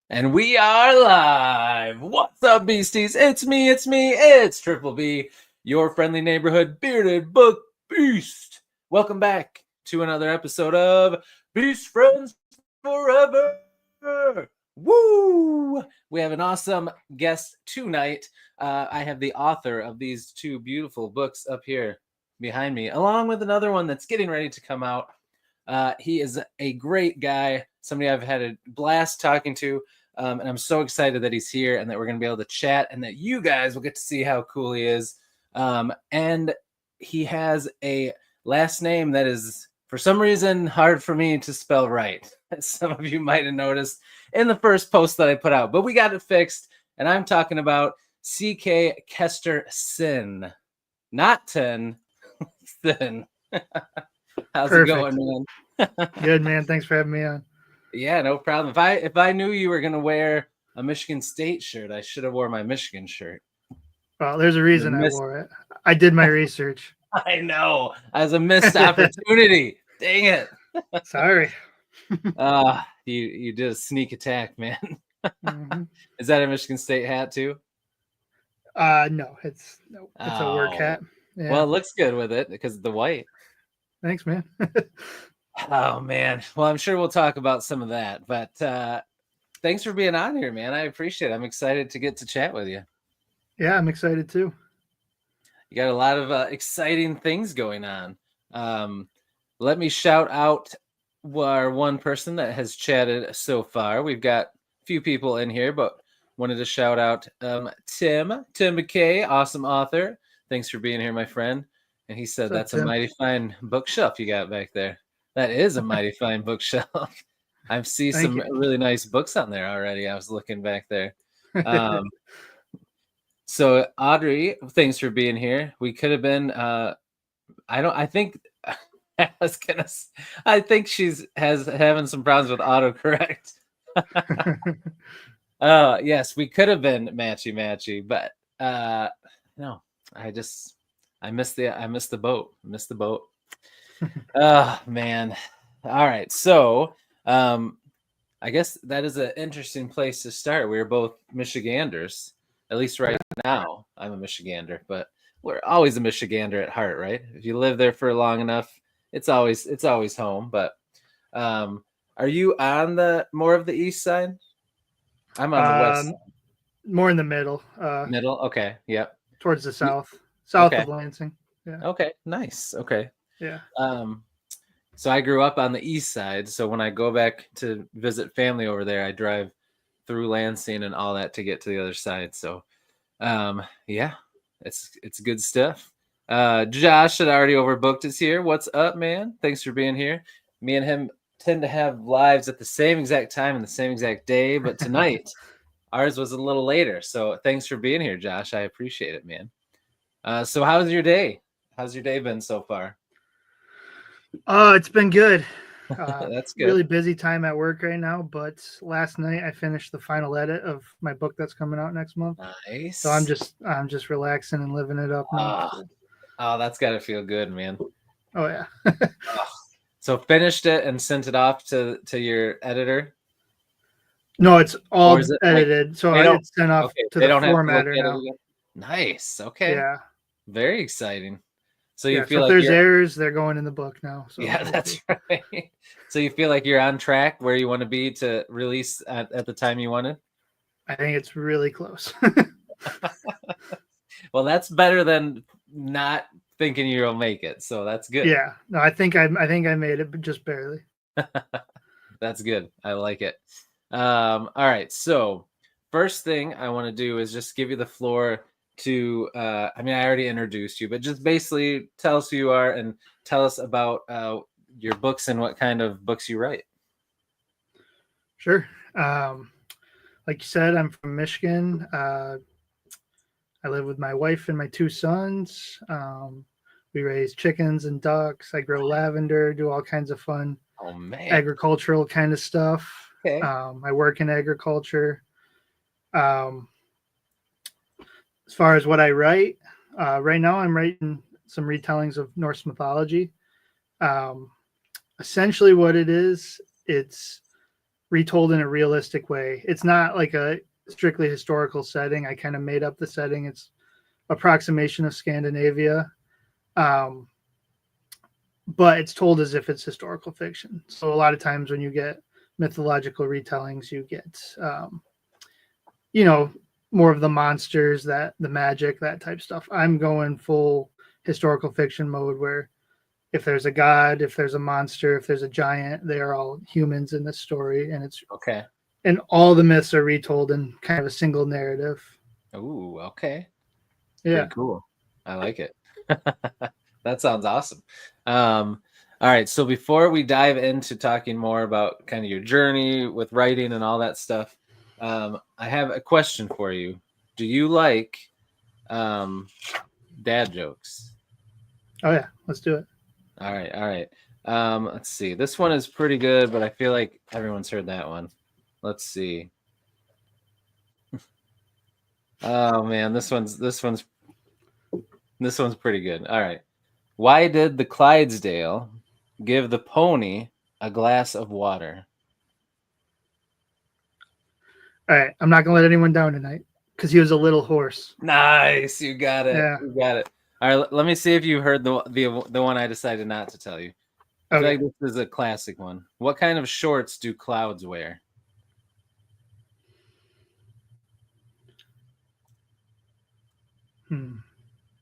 And we are live. What's up, beasties? It's Triple B, your friendly neighborhood bearded book beast. Welcome back to another episode of Beast Friends Forever. Woo! We have an awesome guest tonight. I have the author of these two beautiful books up here behind me, along with another one that's getting ready to come out. He is a great guy, somebody I've had a blast talking to. And I'm so excited that he's here and that we're going to be able to chat and that you guys will get to see how cool he is. And he has a last name that is, for some reason, hard for me to spell right. As some of you might have noticed in the first post that I put out. But we got it fixed. And I'm talking about C.K. Kesterson. Not 10, Thin. How's Perfect. it going, man? Good, man. Thanks for having me on. Yeah, no problem. If I knew you were gonna wear a Michigan State shirt, I should have wore my Michigan shirt. Well, there's a reason I wore it. I did my research. I know. As a missed opportunity. Dang it. Sorry. You did a sneak attack, man. Mm-hmm. Is that a Michigan State hat too? No, it's a work hat. Yeah. Well, it looks good with it because of the white. Thanks, man. Oh, man. Well, I'm sure we'll talk about some of that. But thanks for being on here, man. I appreciate it. I'm excited to get to chat with you. Yeah, I'm excited too. You got a lot of exciting things going on. Let me shout out our one person that has chatted so far. We've got a few people in here, but wanted to shout out Tim McKay, awesome author. Thanks for being here, my friend. And he said, that's a mighty fine bookshelf you got back there. That is a mighty fine bookshelf. I see some really nice books on there already. I was looking back there. So Audrey, thanks for being here. We could have been, I think she's having some problems with autocorrect. Yes, we could have been matchy, but no, I missed the boat. Oh, man. All right. So I guess that is an interesting place to start. We're both Michiganders, at least right now. I'm a Michigander, but we're always a Michigander at heart, right? If you live there for long enough, it's always home. But are you on the more of the east side? I'm on the west side. More in the middle. Middle? Okay. Yep. Towards the south of Lansing. Yeah. Okay. Nice. Okay. Yeah. So I grew up on the east side. So when I go back to visit family over there, I drive through Lansing and all that to get to the other side. So, yeah, it's good stuff. Josh that already overbooked is here. What's up, man? Thanks for being here. Me and him tend to have lives at the same exact time and the same exact day, but tonight ours was a little later. So thanks for being here, Josh. I appreciate it, man. So how's your day? How's your day been so far? It's been good. That's good. Really busy time at work right now, but last night I finished the final edit of my book that's coming out next month. Nice. So I'm just relaxing and living it up now. Oh, that's gotta feel good, man. Oh yeah. So finished it and sent it off to your editor? No, it's all edited. So it's sent off to the formatter now. Nice. Okay. Yeah. Very exciting. So you feel if like there's errors, they're going in the book now. So yeah, that's right. So you feel like you're on track where you want to be to release at the time you wanted? I think it's really close. Well, that's better than not thinking you'll make it. So that's good. Yeah. No, I think I made it, but just barely. That's good. I like it. All right. So first thing I want to do is just give you the floor to I already introduced you, but just basically tell us who you are and tell us about your books and what kind of books you write. Sure. Like you said, I'm from Michigan. I live with my wife and my two sons. We raise chickens and ducks. I grow lavender, do all kinds of fun agricultural kind of stuff. Okay. I work in agriculture. As far as what I write, right now I'm writing some retellings of Norse mythology. Essentially what it is, it's retold in a realistic way. It's not like a strictly historical setting. I kind of made up the setting. It's approximation of Scandinavia, but it's told as if it's historical fiction. So a lot of times when you get mythological retellings, you get more of the monsters, the magic, that type stuff. I'm going full historical fiction mode where if there's a god, if there's a monster, if there's a giant, they are all humans in this story, and it's Okay. And all the myths are retold in kind of a single narrative. Ooh, okay. Yeah. Pretty cool. I like it. That sounds awesome. All right. So before we dive into talking more about kind of your journey with writing and all that stuff, I have a question for you. Do you like dad jokes? Oh yeah, let's do it. All right. All right. Let's see. This one is pretty good, but I feel like everyone's heard that one. Let's see. Oh man, this one's pretty good. All right. Why did the Clydesdale give the pony a glass of water? All right, I'm not gonna let anyone down tonight because he was a little horse. Nice, you got it. Yeah. You got it. All right, let me see if you heard the one I decided not to tell you. I feel like this is a classic one. What kind of shorts do clouds wear?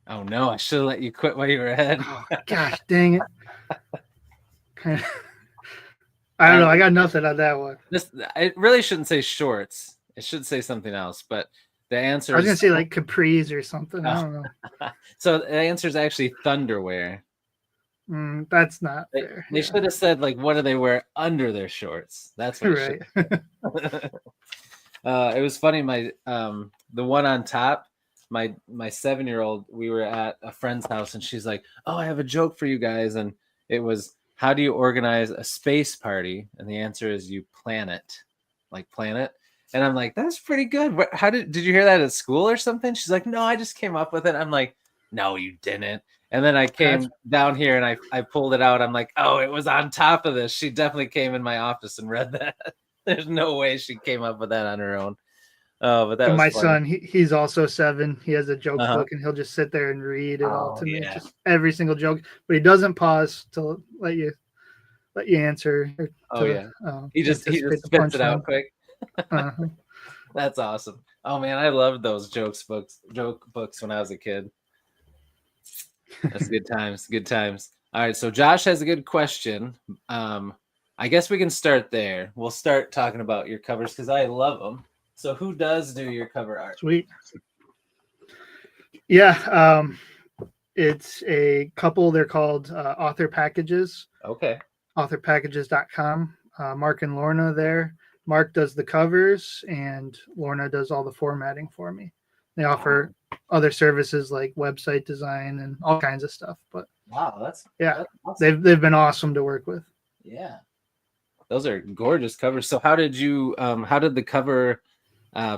Oh no, I should have let you quit while you were ahead. Oh, gosh, dang it. I don't know. I got nothing on that one. It really shouldn't say shorts. It should say something else, but the answer I was going to say like capris or something. I don't know. So the answer is actually thunderwear. That's not fair. They should have said, like, what do they wear under their shorts? That's what right. It was funny. The one on top, my 7-year-old, we were at a friend's house and she's like, oh, I have a joke for you guys. And it was, how do you organize a space party? And the answer is you plan it, like planet. And I'm like, that's pretty good. How did you hear that at school or something? She's like, no, I just came up with it. I'm like, no, you didn't. And then I came down here and I pulled it out. I'm like, oh, it was on top of this. She definitely came in my office and read that. There's no way she came up with that on her own. Oh, but that was my funny. son, he's also 7. He has a joke book and he'll just sit there and read it all to me, just every single joke. But he doesn't pause to let you answer. He just spits it out quick. That's awesome. Oh man, I loved those joke books when I was a kid. That's good times. Good times. All right, so Josh has a good question. I guess we can start there. We'll start talking about your covers because I love them. So who does do your cover art? Sweet. Yeah, it's a couple. They're called Author Packages. Okay. Authorpackages.com. Mark and Lorna there. Mark does the covers and Lorna does all the formatting for me. They offer other services like website design and all kinds of stuff. But that's awesome. They've been awesome to work with. Yeah, those are gorgeous covers. So how did the cover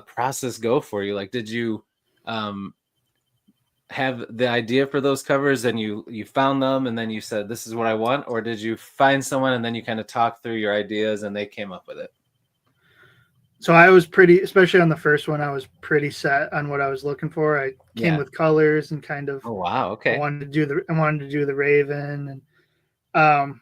process go for you? Like, did you have the idea for those covers and you found them and then you said, this is what I want? Or did you find someone and then you kind of talked through your ideas and they came up with it? So I was especially on the first one, I was pretty set on what I was looking for. I came with colors and kind of, oh wow, okay. I wanted to do the Raven, and I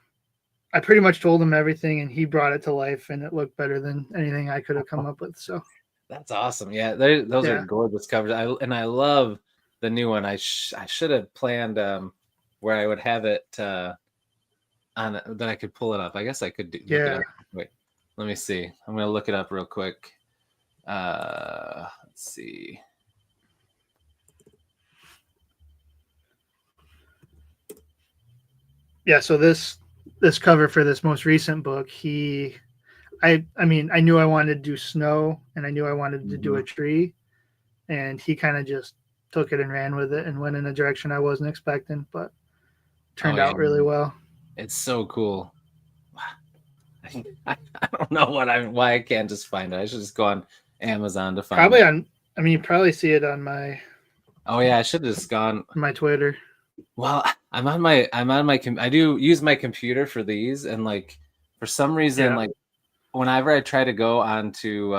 pretty much told him everything and he brought it to life and it looked better than anything I could have come up with. So that's awesome. Yeah, those are gorgeous covers. I love the new one. I should have planned where I would have it on that I could pull it up. I guess I could do. Look it up. Wait, let me see. I'm gonna look it up real quick. Let's see. Yeah. So this cover for this most recent book, I mean, I knew I wanted to do snow and I knew I wanted to do a tree, and he kind of just took it and ran with it and went in a direction I wasn't expecting, but turned out really well. It's so cool. I don't know why I can't just find it. I should just go on Amazon to find it. You probably see it on my. Oh yeah, I should have just gone my Twitter. Well, I do use my computer for these, and like for some reason, like whenever I try to go onto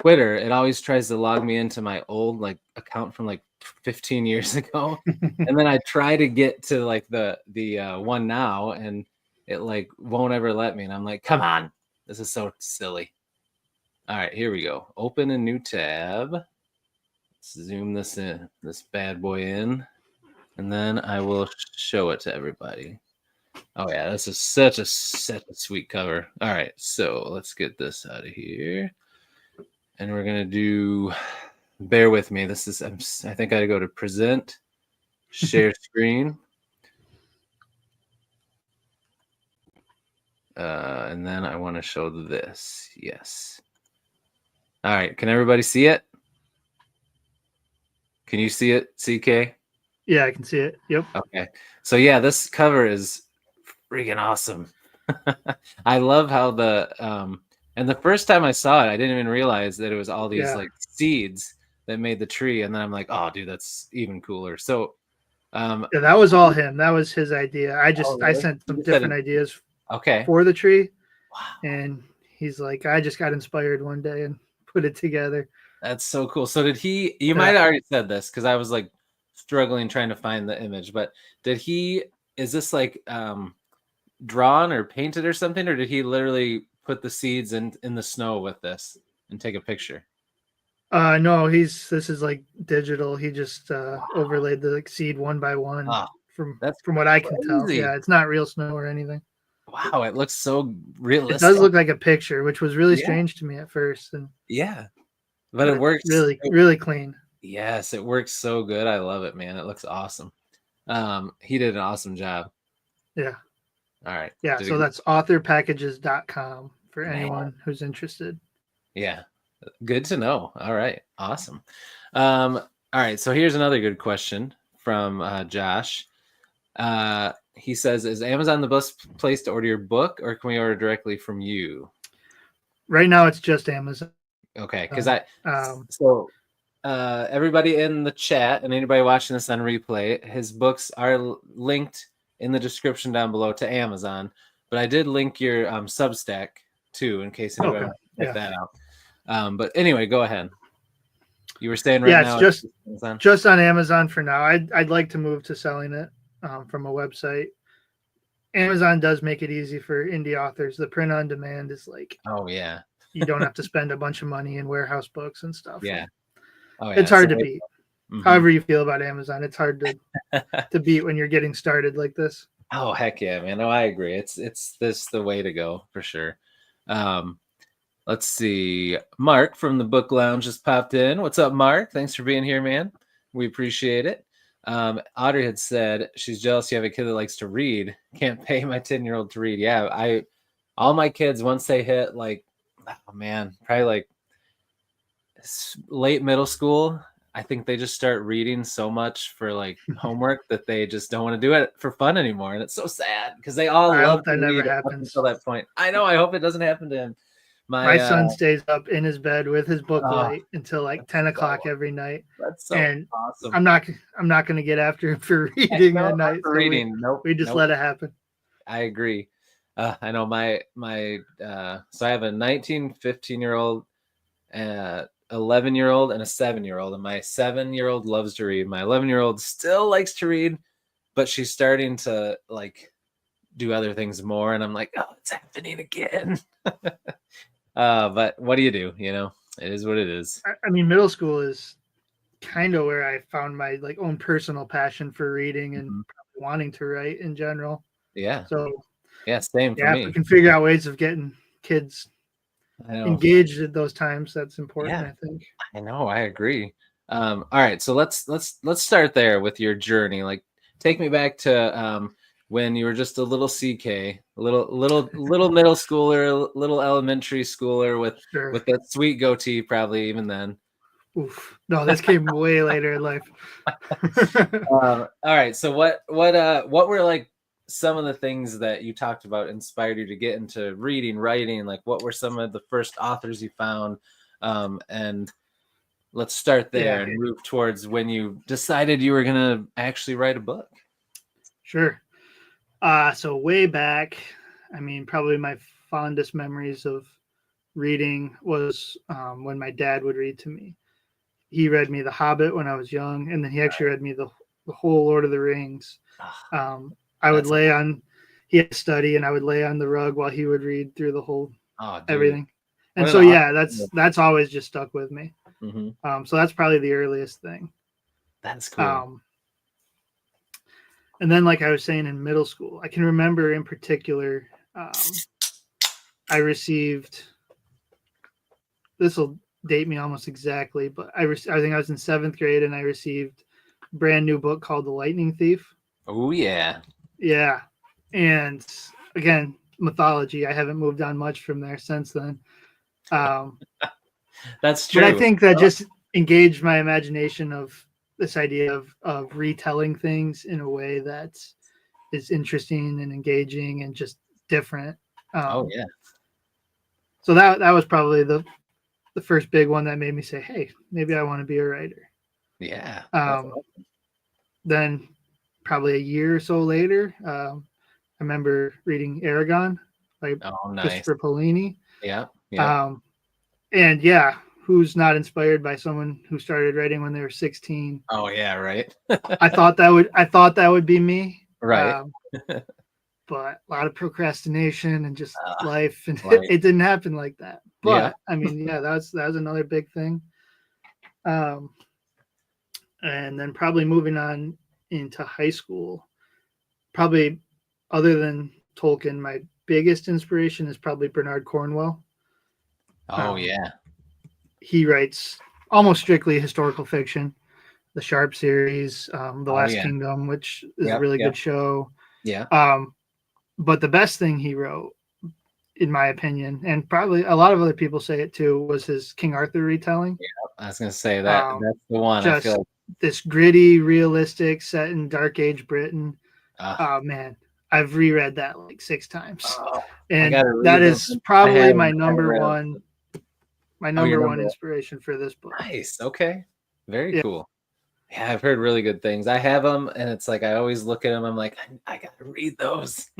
Twitter, it always tries to log me into my old like account from like 15 years ago, and then I try to get to like the one now, and it like won't ever let me, and I'm like, come on, this is so silly. All right, here we go. Open a new tab. Let's zoom this bad boy in, and then I will show it to everybody. Oh yeah, this is such a sweet cover. All right, so let's get this out of here. And we're going to do, bear with me. This is, I think I go to present, share screen. And then I want to show this. Yes. All right. Can everybody see it? Can you see it, CK? Yeah, I can see it. Yep. Okay. So yeah, this cover is freaking awesome. I love how and the first time I saw it, I didn't even realize that it was all these like seeds that made the tree. And then I'm like, oh, dude, that's even cooler. So, yeah, that was all him. That was his idea. I sent some different ideas for the tree. Wow. And he's like, I just got inspired one day and put it together. That's so cool. So did he, you might have already said this because I was like struggling trying to find the image, but is this like drawn or painted or something? Or did he literally put the seeds in the snow with this and take a picture? No, this is like digital. He just overlaid the seed one by one from what I can tell. Yeah, it's not real snow or anything. Wow, it looks so realistic. It does look like a picture, which was really strange to me at first. And but it works really clean. Yes, it works so good. I love it, man. It looks awesome. He did an awesome job. Yeah. All right. Yeah, so that's authorpackages.com for anyone who's interested. Yeah. Good to know. All right. Awesome. All right. So here's another good question from Josh. He says, is Amazon the best place to order your book, or can we order directly from you? Right now, it's just Amazon. Okay. Because everybody in the chat and anybody watching this on replay, his books are linked in the description down below to Amazon. But I did link your Substack too, in case anybody wants to check that out. But anyway, go ahead. You were saying now it's just on Amazon for now. I'd like to move to selling it from a website. Amazon does make it easy for indie authors. The print on demand is like, you don't have to spend a bunch of money in warehouse books and stuff. It's hard to beat. However you feel about Amazon, it's hard to beat when you're getting started like this. Oh heck yeah, man! No, I agree. It's the way to go for sure. Let's see. Mark from the Book Lounge just popped in. What's up, Mark? Thanks for being here, man. We appreciate it. Audrey had said she's jealous you have a kid that likes to read. Can't pay my 10-year-old to read. Yeah, all my kids, once they hit like, oh man, probably like late middle school, I think they just start reading so much for like homework that they just don't want to do it for fun anymore. And it's so sad because they all love that never happens until that point. I know. I hope it doesn't happen to him. My son stays up in his bed with his book light until like 10 o'clock every night. That's so awesome. I'm not going to get after him for reading at night. So reading. We just let it happen. I agree. I know my so I have a 19, 15-year-old, 11-year-old, and a 7-year-old, and my 7-year-old loves to read. My 11-year-old still likes to read, but she's starting to like do other things more, and I'm like, oh, it's happening again. But what do? It is what it is. I mean, middle school is kind of where I found my like own personal passion for reading and wanting to write in general. Yeah. So same for me. If we can figure out ways of getting kids engaged at those times, that's important. I think. I know. I agree. All right, so let's start there with your journey. Like, take me back to when you were just a little CK, a little middle schooler, little elementary schooler with that sweet goatee, probably even then. Oof. No, this came way later in life. All right, so what were like some of the things that you talked about inspired you to get into reading, writing? Like, what were some of the first authors you found? And let's start there and move towards when you decided you were going to actually write a book. Sure. So way back, I mean, probably my fondest memories of reading was when my dad would read to me. He read me The Hobbit when I was young, and then he actually read me the whole Lord of the Rings. I would lay on, he had to study, and I would lay on the rug while he would read through the whole everything. And so, yeah, that's always just stuck with me. Mm-hmm. So that's probably the earliest thing. That's cool. And then, like I was saying, in middle school, I can remember in particular, I received, this will date me almost exactly, but I think I was in 7th grade, and I received a brand new book called The Lightning Thief. Oh, yeah. Yeah. And again, mythology. I haven't moved on much from there since then. That's true. But I think that just engaged my imagination of this idea of retelling things in a way that is interesting and engaging and just different. Oh, yeah. So that was probably the first big one that made me say, hey, maybe I want to be a writer. Yeah. Then probably a year or so later, I remember reading Aragon by Christopher Paolini. Yeah. Yeah. And yeah, who's not inspired by someone who started writing when they were 16? Oh yeah, right. I thought that would be me. Right. But a lot of procrastination and just life, and it didn't happen like that. But I mean, yeah, that was another big thing. And then probably moving on into high school, probably other than Tolkien, my biggest inspiration is probably Bernard Cornwell. Oh yeah. He writes almost strictly historical fiction. The Sharp series, The Last Kingdom, which is a really good show. Yeah. But the best thing he wrote, in my opinion, and probably a lot of other people say it too, was his King Arthur retelling. Yeah, I was going to say that that's the one. Just I feel like this gritty, realistic, set in Dark Age Britain. Oh man, I've reread that like 6 times, and that is probably my number one. My number one inspiration for this book. Nice. Okay. Very cool. Yeah, I've heard really good things. I have them, and it's like I always look at them. I'm like, I gotta read those.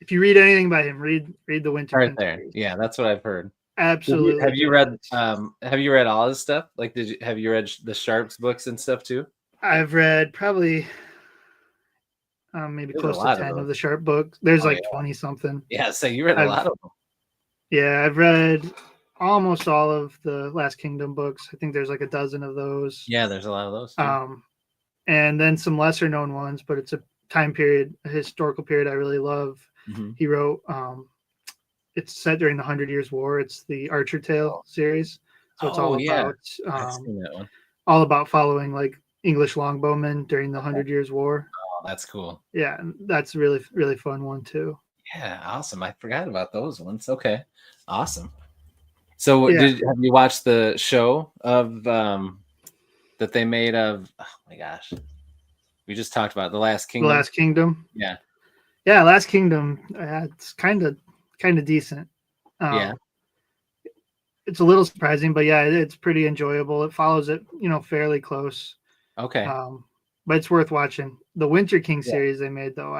If you read anything by him, read the Winter right there. Series. Yeah, that's what I've heard. Absolutely. Have you read? Have you read all his stuff? Like, have you read the Sharps books and stuff too? I've read probably maybe close to 10 of the Sharp books. There's 20 something. Yeah, so you read a lot of them. Yeah, I've read almost all of the Last Kingdom books. I think there's like a dozen of those. Yeah, there's a lot of those too. And then some lesser known ones, but it's a time period, a historical period I really love. Mm-hmm. He wrote it's set during the 100 Years' War. It's the Archer Tale series. So it's all about I've seen that one. All about following like English longbowmen during the 100 Years' War. Oh, that's cool. Yeah, that's a really, really fun one too. Yeah, awesome. I forgot about those ones. Okay. Awesome. So have you watched the show of that they made of, oh my gosh, we just talked about The Last Kingdom? The Last Kingdom? Yeah. Yeah, Last Kingdom, it's kind of decent. It's a little surprising, but yeah, it's pretty enjoyable. It follows it, fairly close. Okay. But it's worth watching. The Winter King series they made, though,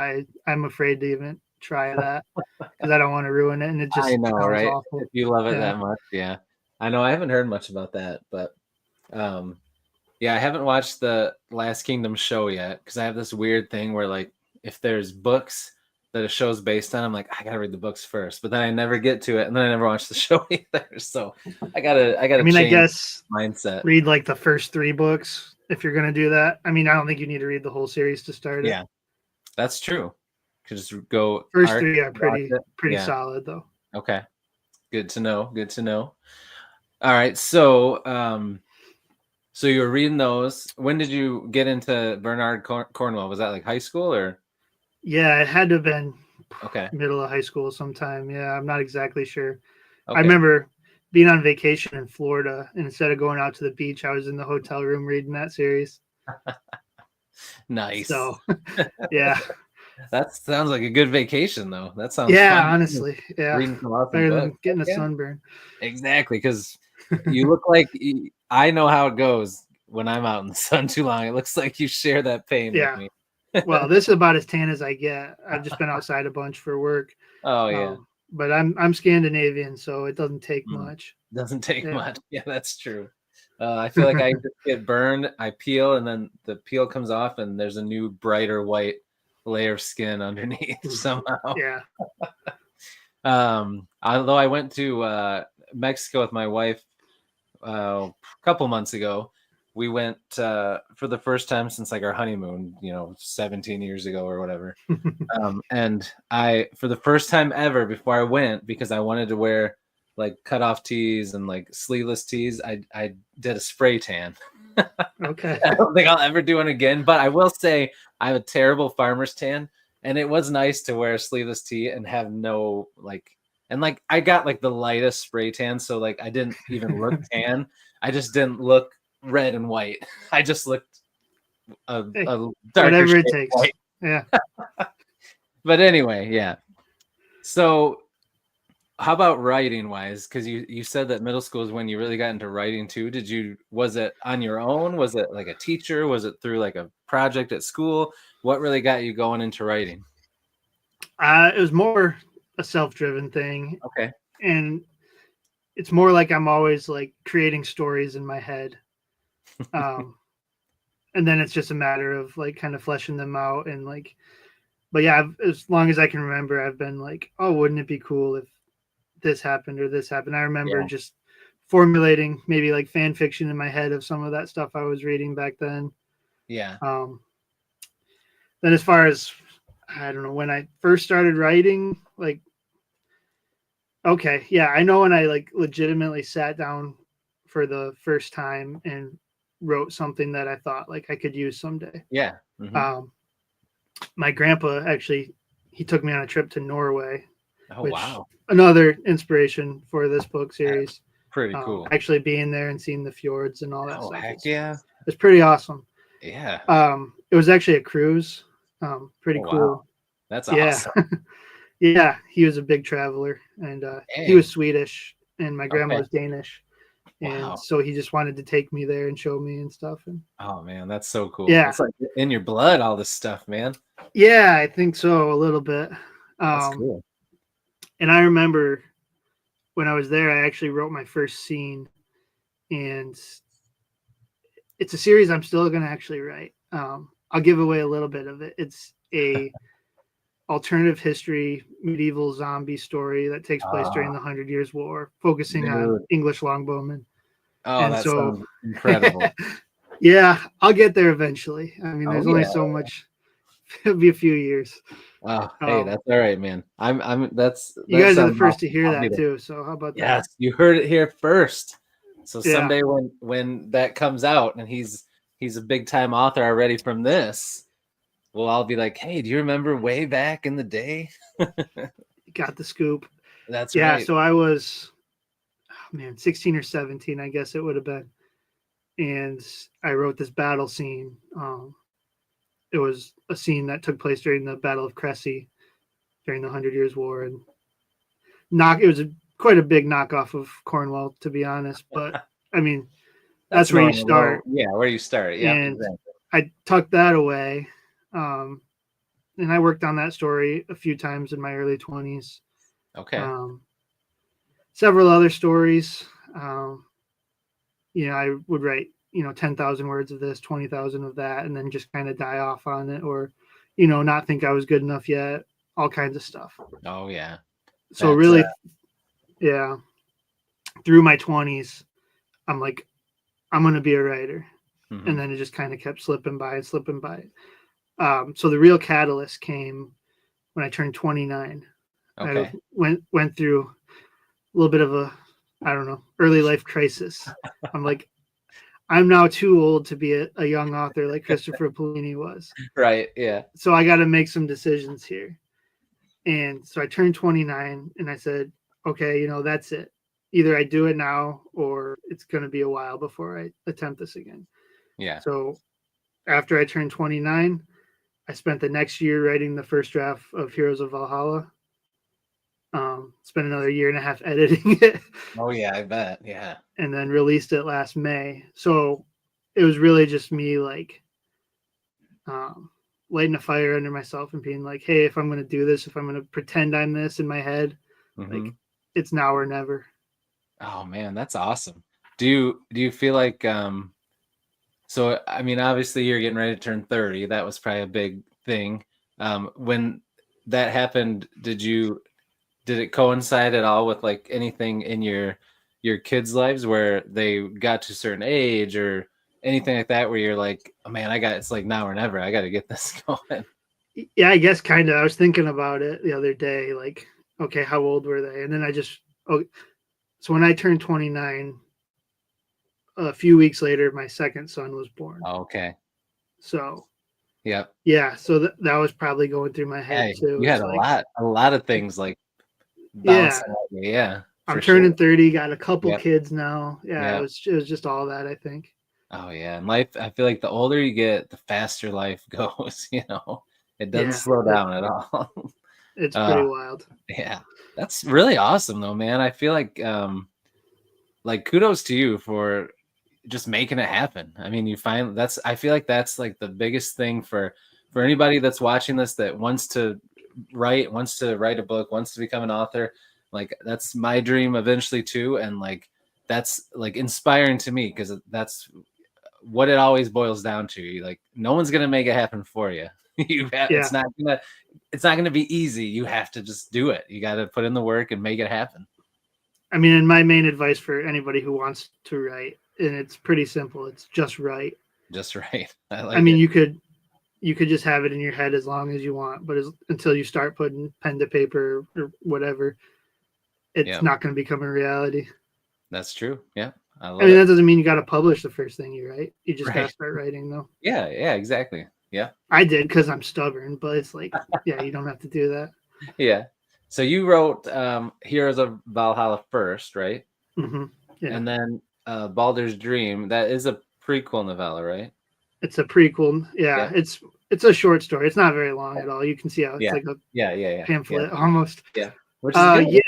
I'm afraid to even try that because I don't want to ruin it, and it just I know, right? Awful. If you love it that much, yeah. I know. I haven't heard much about that, but I haven't watched the Last Kingdom show yet because I have this weird thing where like if there's books that a show's based on, I'm like I gotta read the books first, but then I never get to it, and then I never watch the show either. So I gotta. I guess mindset. Read like the first 3 books if you're gonna do that. I mean, I don't think you need to read the whole series to start it. Yeah, that's true. Could just go. First 3 are pretty solid though. Okay, good to know. Good to know. All right, so so you were reading those. When did you get into Bernard Cornwell? Was that like high school or? Yeah, it had to have been middle of high school sometime. Yeah, I'm not exactly sure. Okay. I remember being on vacation in Florida, and instead of going out to the beach, I was in the hotel room reading that series. Nice. So, yeah. That sounds like a good vacation, though. That sounds fun. Honestly, yeah. Reading some awesome better books. Than getting a sunburn. Exactly, because you look like I know how it goes when I'm out in the sun too long. It looks like you share that pain with me. Well, this is about as tan as I get. I've just been outside a bunch for work. Oh yeah. But I'm Scandinavian, so it doesn't take Mm. much. Doesn't take Yeah. much. Yeah, that's true. I feel like I just get burned. I peel, and then the peel comes off, and there's a new brighter white layer of skin underneath somehow. Yeah. Although I went to Mexico with my wife a couple months ago. We went for the first time since like our honeymoon, 17 years ago or whatever. And I, for the first time ever, before I went, because I wanted to wear like cutoff tees and like sleeveless tees, I did a spray tan. Okay. I don't think I'll ever do it again, but I will say I have a terrible farmer's tan, and it was nice to wear a sleeveless tee and have no I got like the lightest spray tan, so like I didn't even look tan. I just didn't look red and white. I just looked a darker Whatever it shade takes. white. Yeah. But anyway, yeah. So how about writing wise? Because you said that middle school is when you really got into writing too. Was it on your own? Was it like a teacher? Was it through like a project at school? What really got you going into writing? It was more a self-driven thing. Okay. And it's more like I'm always like creating stories in my head. And then it's just a matter of like kind of fleshing them out and like, but yeah, as long as I can remember, I've been like, oh, wouldn't it be cool if this happened or this happened? I remember just formulating maybe like fan fiction in my head of some of that stuff I was reading back then. Yeah. Then as far as, I don't know, when I first started writing, like, okay, yeah, I know when I like legitimately sat down for the first time and wrote something that I thought like I could use someday. Yeah. Mm-hmm. My grandpa actually, he took me on a trip to Norway. Oh, wow. Another inspiration for this book series. Pretty cool. Actually being there and seeing the fjords and all that stuff. Heck yeah. It's pretty awesome. Yeah. It was actually a cruise. Pretty cool. Wow. That's awesome. Yeah, he was a big traveler, and he was Swedish, and my grandma was Danish, and so he just wanted to take me there and show me and stuff. And oh man, that's so cool. Yeah, it's like in your blood, all this stuff, man. Yeah, I think so, a little bit. That's cool. And I remember when I was there, I actually wrote my first scene, and it's a series I'm still going to actually write. I'll give away a little bit of it. It's a alternative history medieval zombie story that takes place during the 100 Years' War, focusing on English longbowmen. Oh, and that sounds incredible. Yeah, I'll get there eventually. I mean, there's only so much. It'll be a few years. Oh, hey, that's all right, man. That's you guys are the first to hear that too. So how about that? Yes, you heard it here first. So someday when that comes out and he's a big time author already from this, we'll all be like, hey, do you remember way back in the day? Got the scoop. That's right. Yeah, so I was 16 or 17, I guess it would have been. And I wrote this battle scene. It was a scene that took place during the Battle of Cressy during the 100 Years' War. And it was quite a big knockoff of Cornwall, to be honest. But, I mean, that's where you start. Yeah, where you start. Yeah, and exactly. I tucked that away. And I worked on that story a few times in my early 20s. Okay. Several other stories. I would write, 10,000 words of this, 20,000 of that, and then just kind of die off on it, or, not think I was good enough yet, all kinds of stuff. Oh, yeah. So really, through my 20s, I'm like, I'm going to be a writer. Mm-hmm. And then it just kind of kept slipping by. So the real catalyst came when I turned 29. Okay. I went through a little bit of a, early life crisis. I'm like, I'm now too old to be a young author like Christopher Polini was. Right, yeah. So I got to make some decisions here. And so I turned 29 and I said, okay, that's it. Either I do it now or it's going to be a while before I attempt this again. Yeah. So after I turned 29, I spent the next year writing the first draft of Heroes of Valhalla. Spent another year and a half editing it. Oh yeah, I bet. Yeah. And then released it last May. So it was really just me like lighting a fire under myself and being like, hey, if I'm going to do this, if I'm going to pretend I'm this in my head, like it's now or never. Oh man, that's awesome. Do you feel like so I mean obviously you're getting ready to turn 30. That was probably a big thing. When that happened, did it coincide at all with like anything in your kids' lives where they got to a certain age or anything like that where you're like, oh man, it's like now or never. I got to get this going. Yeah, I guess kind of. I was thinking about it the other day, like, okay, how old were they? And then so when I turned 29, a few weeks later, my second son was born. Okay. So, yep. Yeah, so that was probably going through my head too. You had a lot of things like bouncing at me. Yeah. I'm turning 30, got a couple kids now. Yeah, Yep. it was just all that, I think. Oh yeah, and life. I feel like the older you get, the faster life goes. It doesn't slow down at all. It's pretty wild. Yeah, that's really awesome, though, man. I feel like kudos to you for just making it happen. I mean, I feel like that's like the biggest thing for anybody that's watching this that wants to write a book, wants to become an author. Like that's my dream eventually too, and like that's like inspiring to me because that's what it always boils down to. Like no one's gonna make it happen for you. It's not gonna be easy. You have to just do it. You got to put in the work and make it happen. I mean, and my main advice for anybody who wants to write, and it's pretty simple. It's just write. Just write. You could just have it in your head as long as you want, but until you start putting pen to paper or whatever, it's not going to become a reality. That's true. Yeah. I mean, that doesn't mean you got to publish the first thing you write. You just got to start writing, though. Yeah, exactly. Yeah. I did because I'm stubborn, but it's like, you don't have to do that. Yeah. So you wrote Heroes of Valhalla first, right? Mm-hmm. Yeah. And then Baldur's Dream. That is a prequel novella, right? It's a prequel. Yeah. It's a short story. It's not very long at all. You can see how it's like a pamphlet almost. Yeah. Which is good.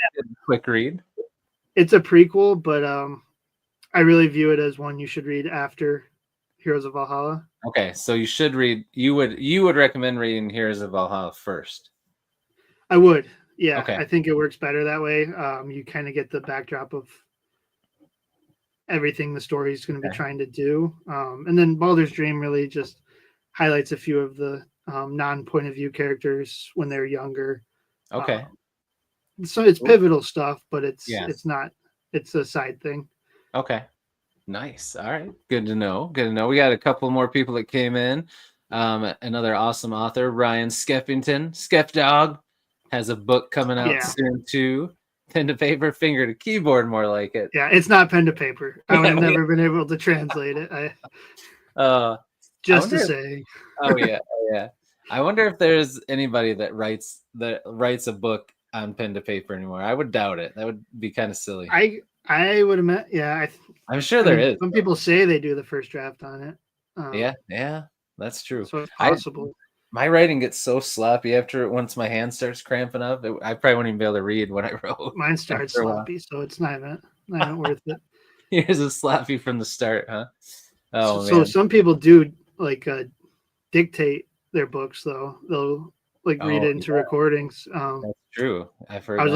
Quick read. It's a prequel, but I really view it as one you should read after Heroes of Valhalla. Okay, so you should read. You would recommend reading Heroes of Valhalla first. I would. Yeah, okay. I think it works better that way. You kind of get the backdrop of everything the story is going to be trying to do. And then Baldur's Dream really just highlights a few of the non-point of view characters when they're younger. Okay. So it's pivotal stuff, but it's not. It's a side thing. Okay. Nice. All right. Good to know. We got a couple more people that came in. Another awesome author, Ryan Skeffington. Skeff Dog has a book coming out soon too. Pen to paper, finger to keyboard, more like it. Yeah, it's not pen to paper. I would have never been able to translate it. Just to say. Oh yeah. I wonder if there's anybody that writes a book on pen to paper anymore. I would doubt it. That would be kind of silly. I would have met. Yeah, I'm sure there is. Some people say they do the first draft on it. Yeah, that's true. So it's possible. My writing gets so sloppy once my hand starts cramping up. I probably wouldn't even be able to read what I wrote. Mine starts sloppy, so it's not even worth it. Here's a sloppy from the start, huh? Oh man. So some people do like dictate their books, though. They'll read it into recordings. That's true. I've heard. I was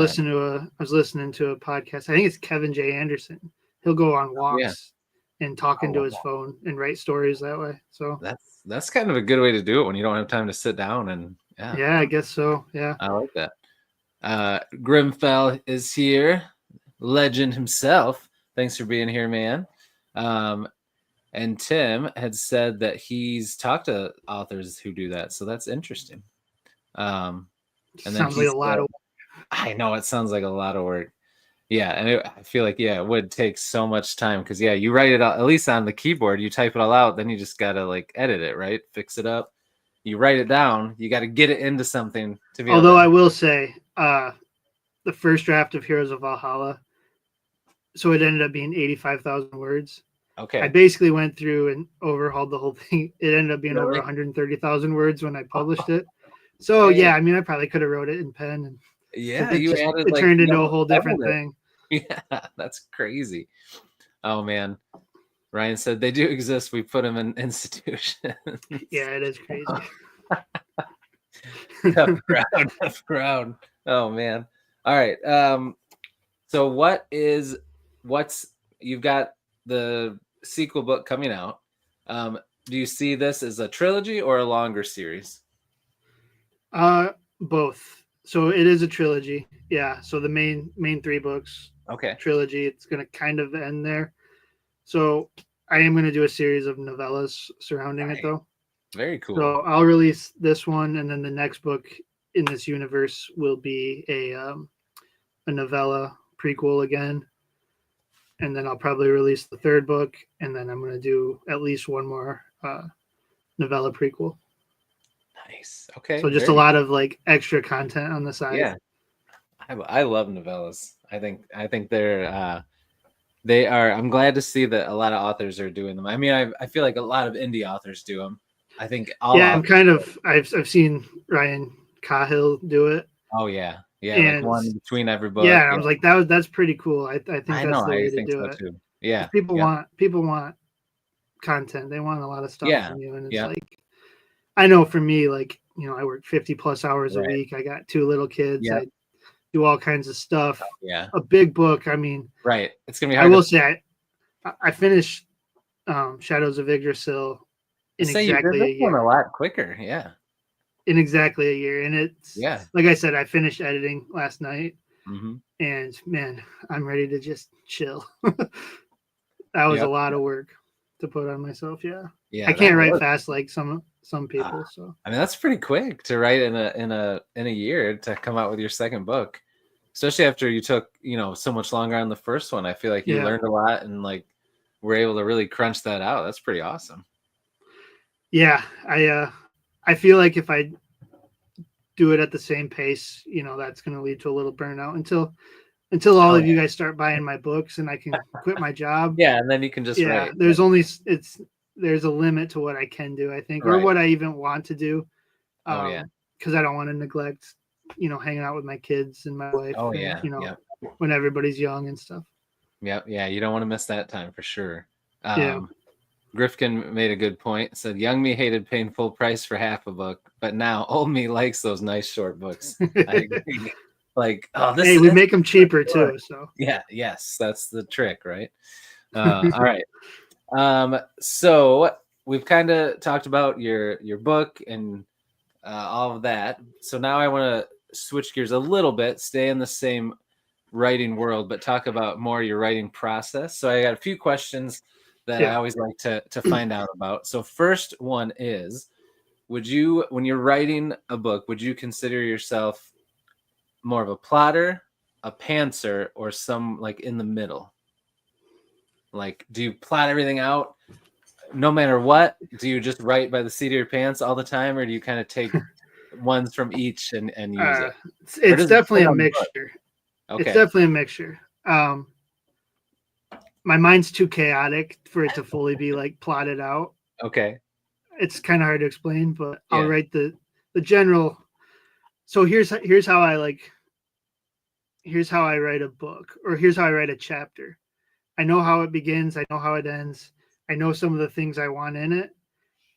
listening to a podcast. I think it's Kevin J. Anderson. He'll go on walks and talk into his phone and write stories that way. So that's kind of a good way to do it when you don't have time to sit down and I guess so. Yeah, I like that. Grimfell is here, legend himself. Thanks for being here, man. And Tim had said that he's talked to authors who do that, so that's interesting. And sounds like a lot of work. I know it sounds like a lot of work. Yeah, and I feel like it would take so much time because you write it out, at least on the keyboard, you type it all out, then you just gotta edit it, right? Fix it up. You write it down, you got to get it into something to be. Although I will say, the first draft of Heroes of Valhalla, so it ended up being 85,000 words. Okay. I basically went through and overhauled the whole thing. It ended up being over 130,000 words when I published it. So I mean, I probably could have wrote it in pen, and it turned into a whole different thing. Yeah, that's crazy. Oh man, Ryan said they do exist. We put them in institutions. Yeah, it is crazy. Tough crowd, tough crowd. Oh man. All right. So what's you've got the sequel book coming out. Do you see this as a trilogy or a longer series? Both. So it is a trilogy. Yeah. So the main 3 books Okay. trilogy. It's gonna kind of end there. So I am gonna do a series of novellas surrounding it though. Very cool. So I'll release this one, and then the next book in this universe will be a novella prequel again, and then I'll probably release the 3rd book, and then I'm going to do at least one more novella prequel. Nice. Okay. So just a lot of like extra content on the side. Yeah, I love novellas. I think they are. I'm glad to see that a lot of authors are doing them. I mean, I feel like a lot of indie authors do them. I think I've seen Ryan Cahill do it. Oh yeah, and like one between every book. Yeah, I was like that's pretty cool. I think that's the way to do it. Too. Yeah, people want content. They want a lot of stuff from you, and it's like, I know for me, like, I work 50+ hours a week. I got 2 little kids. I do all kinds of stuff. A big book. I mean, it's gonna be hard. I will say, I finished Shadows of Yggdrasil in exactly a year. A lot quicker. Yeah. In exactly a year, and it's like I said, I finished editing last night, and man, I'm ready to just chill. That was a lot of work to put on myself. Yeah, I can't write fast like some people. So I mean, that's pretty quick to write in a year to come out with your second book, especially after you took so much longer on the first one. I feel like you learned a lot and like were able to really crunch that out. That's pretty awesome. Yeah, I feel like if I do it at the same pace, that's going to lead to a little burnout until all of you guys start buying my books and I can quit my job. Yeah, and then you can just write. There's a limit to what I can do, I think, or what I even want to do. Because I don't want to neglect, hanging out with my kids and my wife. When everybody's young and stuff. Yeah, you don't want to miss that time for sure. Grifkin made a good point. Said young me hated paying full price for half a book, but now old me likes those nice short books. I agree. Like, we make them cheaper too. So yes, that's the trick, right? All right. So we've kind of talked about your book and all of that. So now I want to switch gears a little bit, stay in the same writing world, but talk about more your writing process. So I got a few questions that I always like to find out about. So first one is, when you're writing a book, would you consider yourself more of a plotter, a pantser, or some like in the middle? Like, do you plot everything out no matter what? Do you just write by the seat of your pants all the time, or do you kind of take ones from each and use it? It's definitely a mixture. Okay. It's definitely a mixture. My mind's too chaotic for it to fully be like plotted out. Okay. It's kind of hard to explain, but I'll write the general. So here's how I write a book, or here's how I write a chapter. I know how it begins. I know how it ends. I know some of the things I want in it.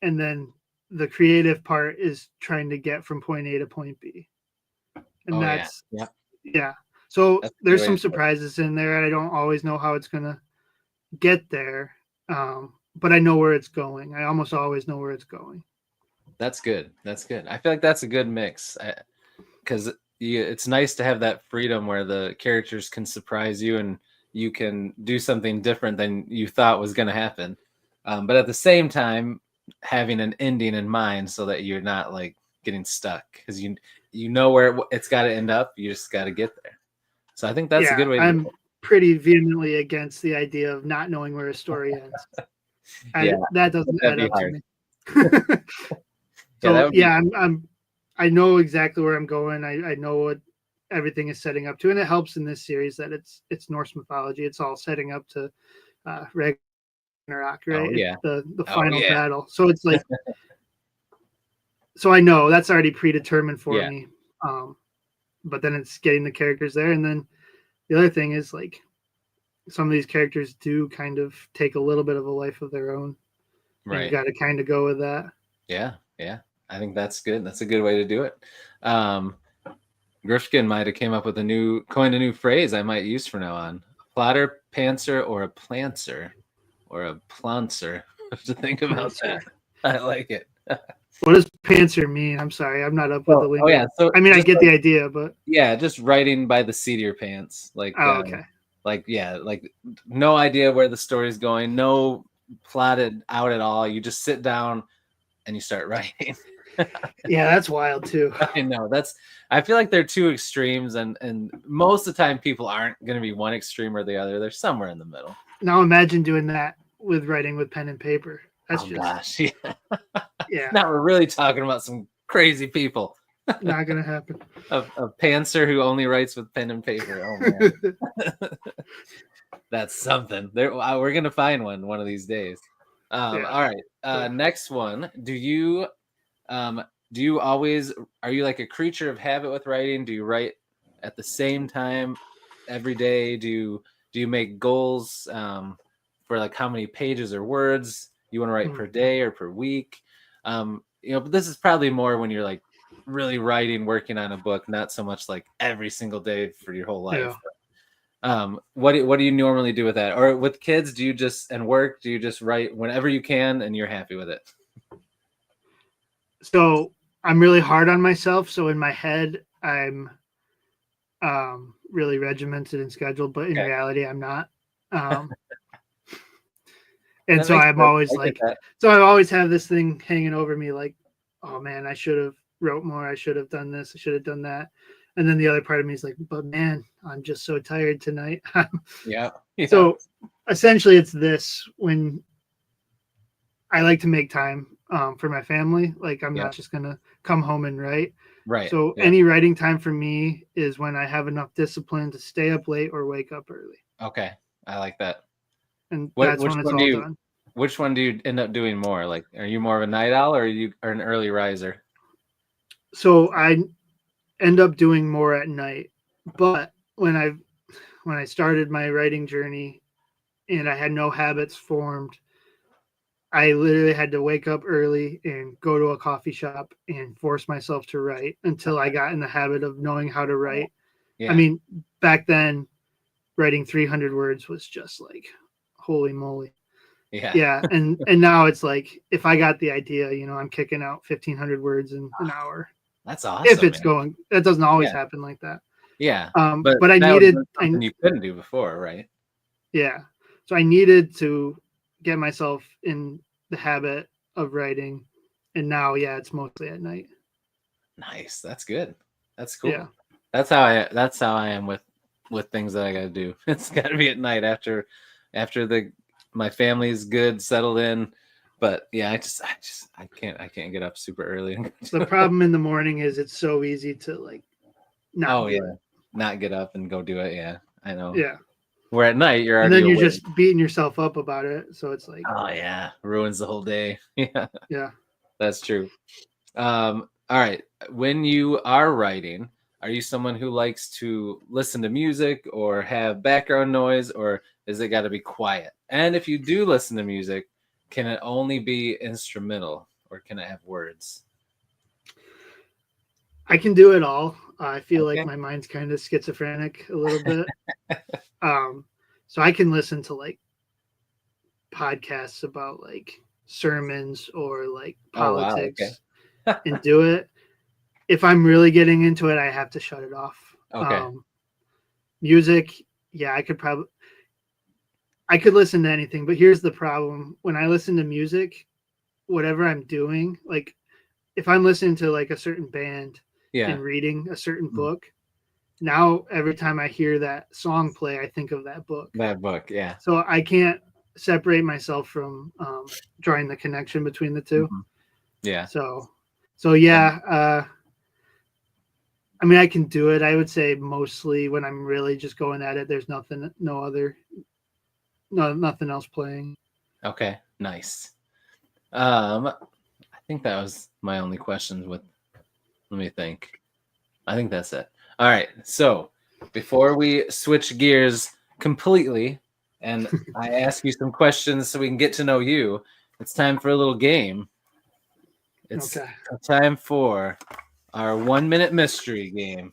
And then the creative part is trying to get from point A to point B. And So there's some surprises in there. I don't always know how it's going to get there. But I know where it's going. I almost always know where it's going. That's good. I feel like that's a good mix, because it's nice to have that freedom where the characters can surprise you and you can do something different than you thought was going to happen. But at the same time, having an ending in mind so that you're not like getting stuck, because you know where it's got to end up. You just got to get there. So I think that's a good way. I'm pretty vehemently against the idea of not knowing where a story ends. That doesn't add up to me. So I know exactly where I'm going. I know what everything is setting up to, and it helps in this series that it's Norse mythology. It's all setting up to Ragnarok, right? The final battle. So it's like, so I know that's already predetermined for me. But then it's getting the characters there, and then the other thing is like some of these characters do kind of take a little bit of a life of their own. Right. You got to kind of go with that. Yeah. I think that's good. That's a good way to do it. Grifkin might have came up with coined a new phrase I might use from now on. A plotter, pantser, or a plancer, or a plancer. I have to think about that. I like it. What does pantser mean? I'm sorry, I'm not up with the lingo. Oh yeah. So I mean, I get the idea, but yeah, just writing by the seat of your pants. Like, okay. Like no idea where the story's going, no plotted out at all. You just sit down and you start writing. Yeah, that's wild too. I know. I feel like they're two extremes, and most of the time people aren't going to be one extreme or the other. They're somewhere in the middle. Now imagine doing that with writing with pen and paper. That's gosh, yeah. Yeah. Now we're really talking about some crazy people. Not gonna happen. A pantser who only writes with pen and paper. Oh man. That's something. We're gonna find one of these days. All right. Next one. Do you always, are you like a creature of habit with writing? Do you write at the same time every day? Do you make goals for like how many pages or words you want to write per day or per week? But this is probably more when you're like really writing, working on a book, not so much like every single day for your whole life. Yeah. What do you normally do with that? Or with kids, do you just write whenever you can and you're happy with it? So I'm really hard on myself. So in my head, I'm really regimented and scheduled, but in reality, I'm not. And so I'm always like, so I always have this thing hanging over me like, oh man, I should have wrote more. I should have done this. I should have done that. And then the other part of me is like, but man, I'm just so tired tonight. Yeah. So essentially it's this: when I like to make time for my family, like I'm not just going to come home and write. Right. So any writing time for me is when I have enough discipline to stay up late or wake up early. Okay. I like that. And that's when it's all done. Which one do you end up doing more? Like, are you more of a night owl or are an early riser? So I end up doing more at night, but when I started my writing journey and I had no habits formed, I literally had to wake up early and go to a coffee shop and force myself to write until I got in the habit of knowing how to write. Yeah. I mean, back then writing 300 words was just like, holy moly. Yeah. And now it's like, if I got the idea, I'm kicking out 1,500 words in an hour. That's awesome. If it's going, that doesn't always happen like that. Yeah. But I needed something you couldn't do before, right? Yeah. So I needed to get myself in the habit of writing. And now, it's mostly at night. Nice. That's good. That's cool. Yeah. That's how I am with things that I got to do. It's got to be at night after my family's good, settled in. But yeah, I can't get up super early. The problem in the morning is it's so easy to like not get up and go do it. Yeah, I know. Yeah. Where at night you're already and then you're awake. just beating yourself up about it. So it's like, oh yeah, ruins the whole day. Yeah. Yeah. That's true. All right. When you are writing, are you someone who likes to listen to music or have background noise, or is it got to be quiet? And if you do listen to music, can it only be instrumental or can it have words? I can do it all. I feel like my mind's kind of schizophrenic a little bit. So I can listen to like podcasts about like sermons or like politics and do it. If I'm really getting into it, I have to shut it off. Okay. Music, I could listen to anything, but here's the problem. When I listen to music, whatever I'm doing, like if I'm listening to like a certain band and reading a certain book, now every time I hear that song play, I think of that book. That book, yeah. So I can't separate myself from drawing the connection between the two. Mm-hmm. Yeah. So yeah, I mean, I can do it. I would say mostly when I'm really just going at it, there's nothing else playing. Okay, nice. I think that was my only questions let me think. I think that's it. All right. So before we switch gears completely and I ask you some questions so we can get to know you, it's time for a little game. It's Okay. time for our 1-minute mystery game.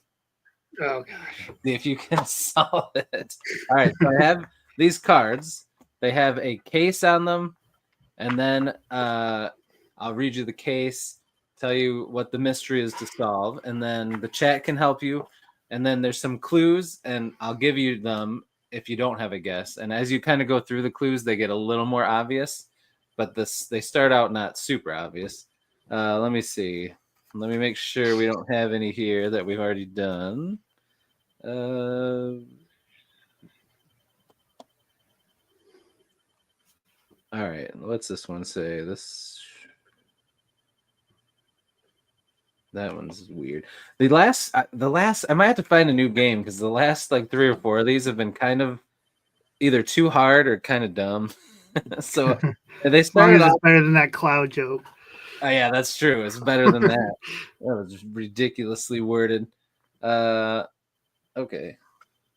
Oh gosh. See if you can solve it. All right, so I have these cards. They have a case on them, and then I'll read you the case, tell you what the mystery is to solve, and then the chat can help you. And then there's some clues, and I'll give you them if you don't have a guess. And as you kind of go through the clues, they get a little more obvious, but they start out not super obvious. Let me see. Let me make sure we don't have any here that we've already done. All right, what's this one say? That one's weird. The last I might have to find a new game because the last like 3 or 4 of these have been kind of either too hard or kind of dumb. So they As long started as it's off. better than that cloud joke. Oh yeah, that's true. It's better than that. That was ridiculously worded. Okay.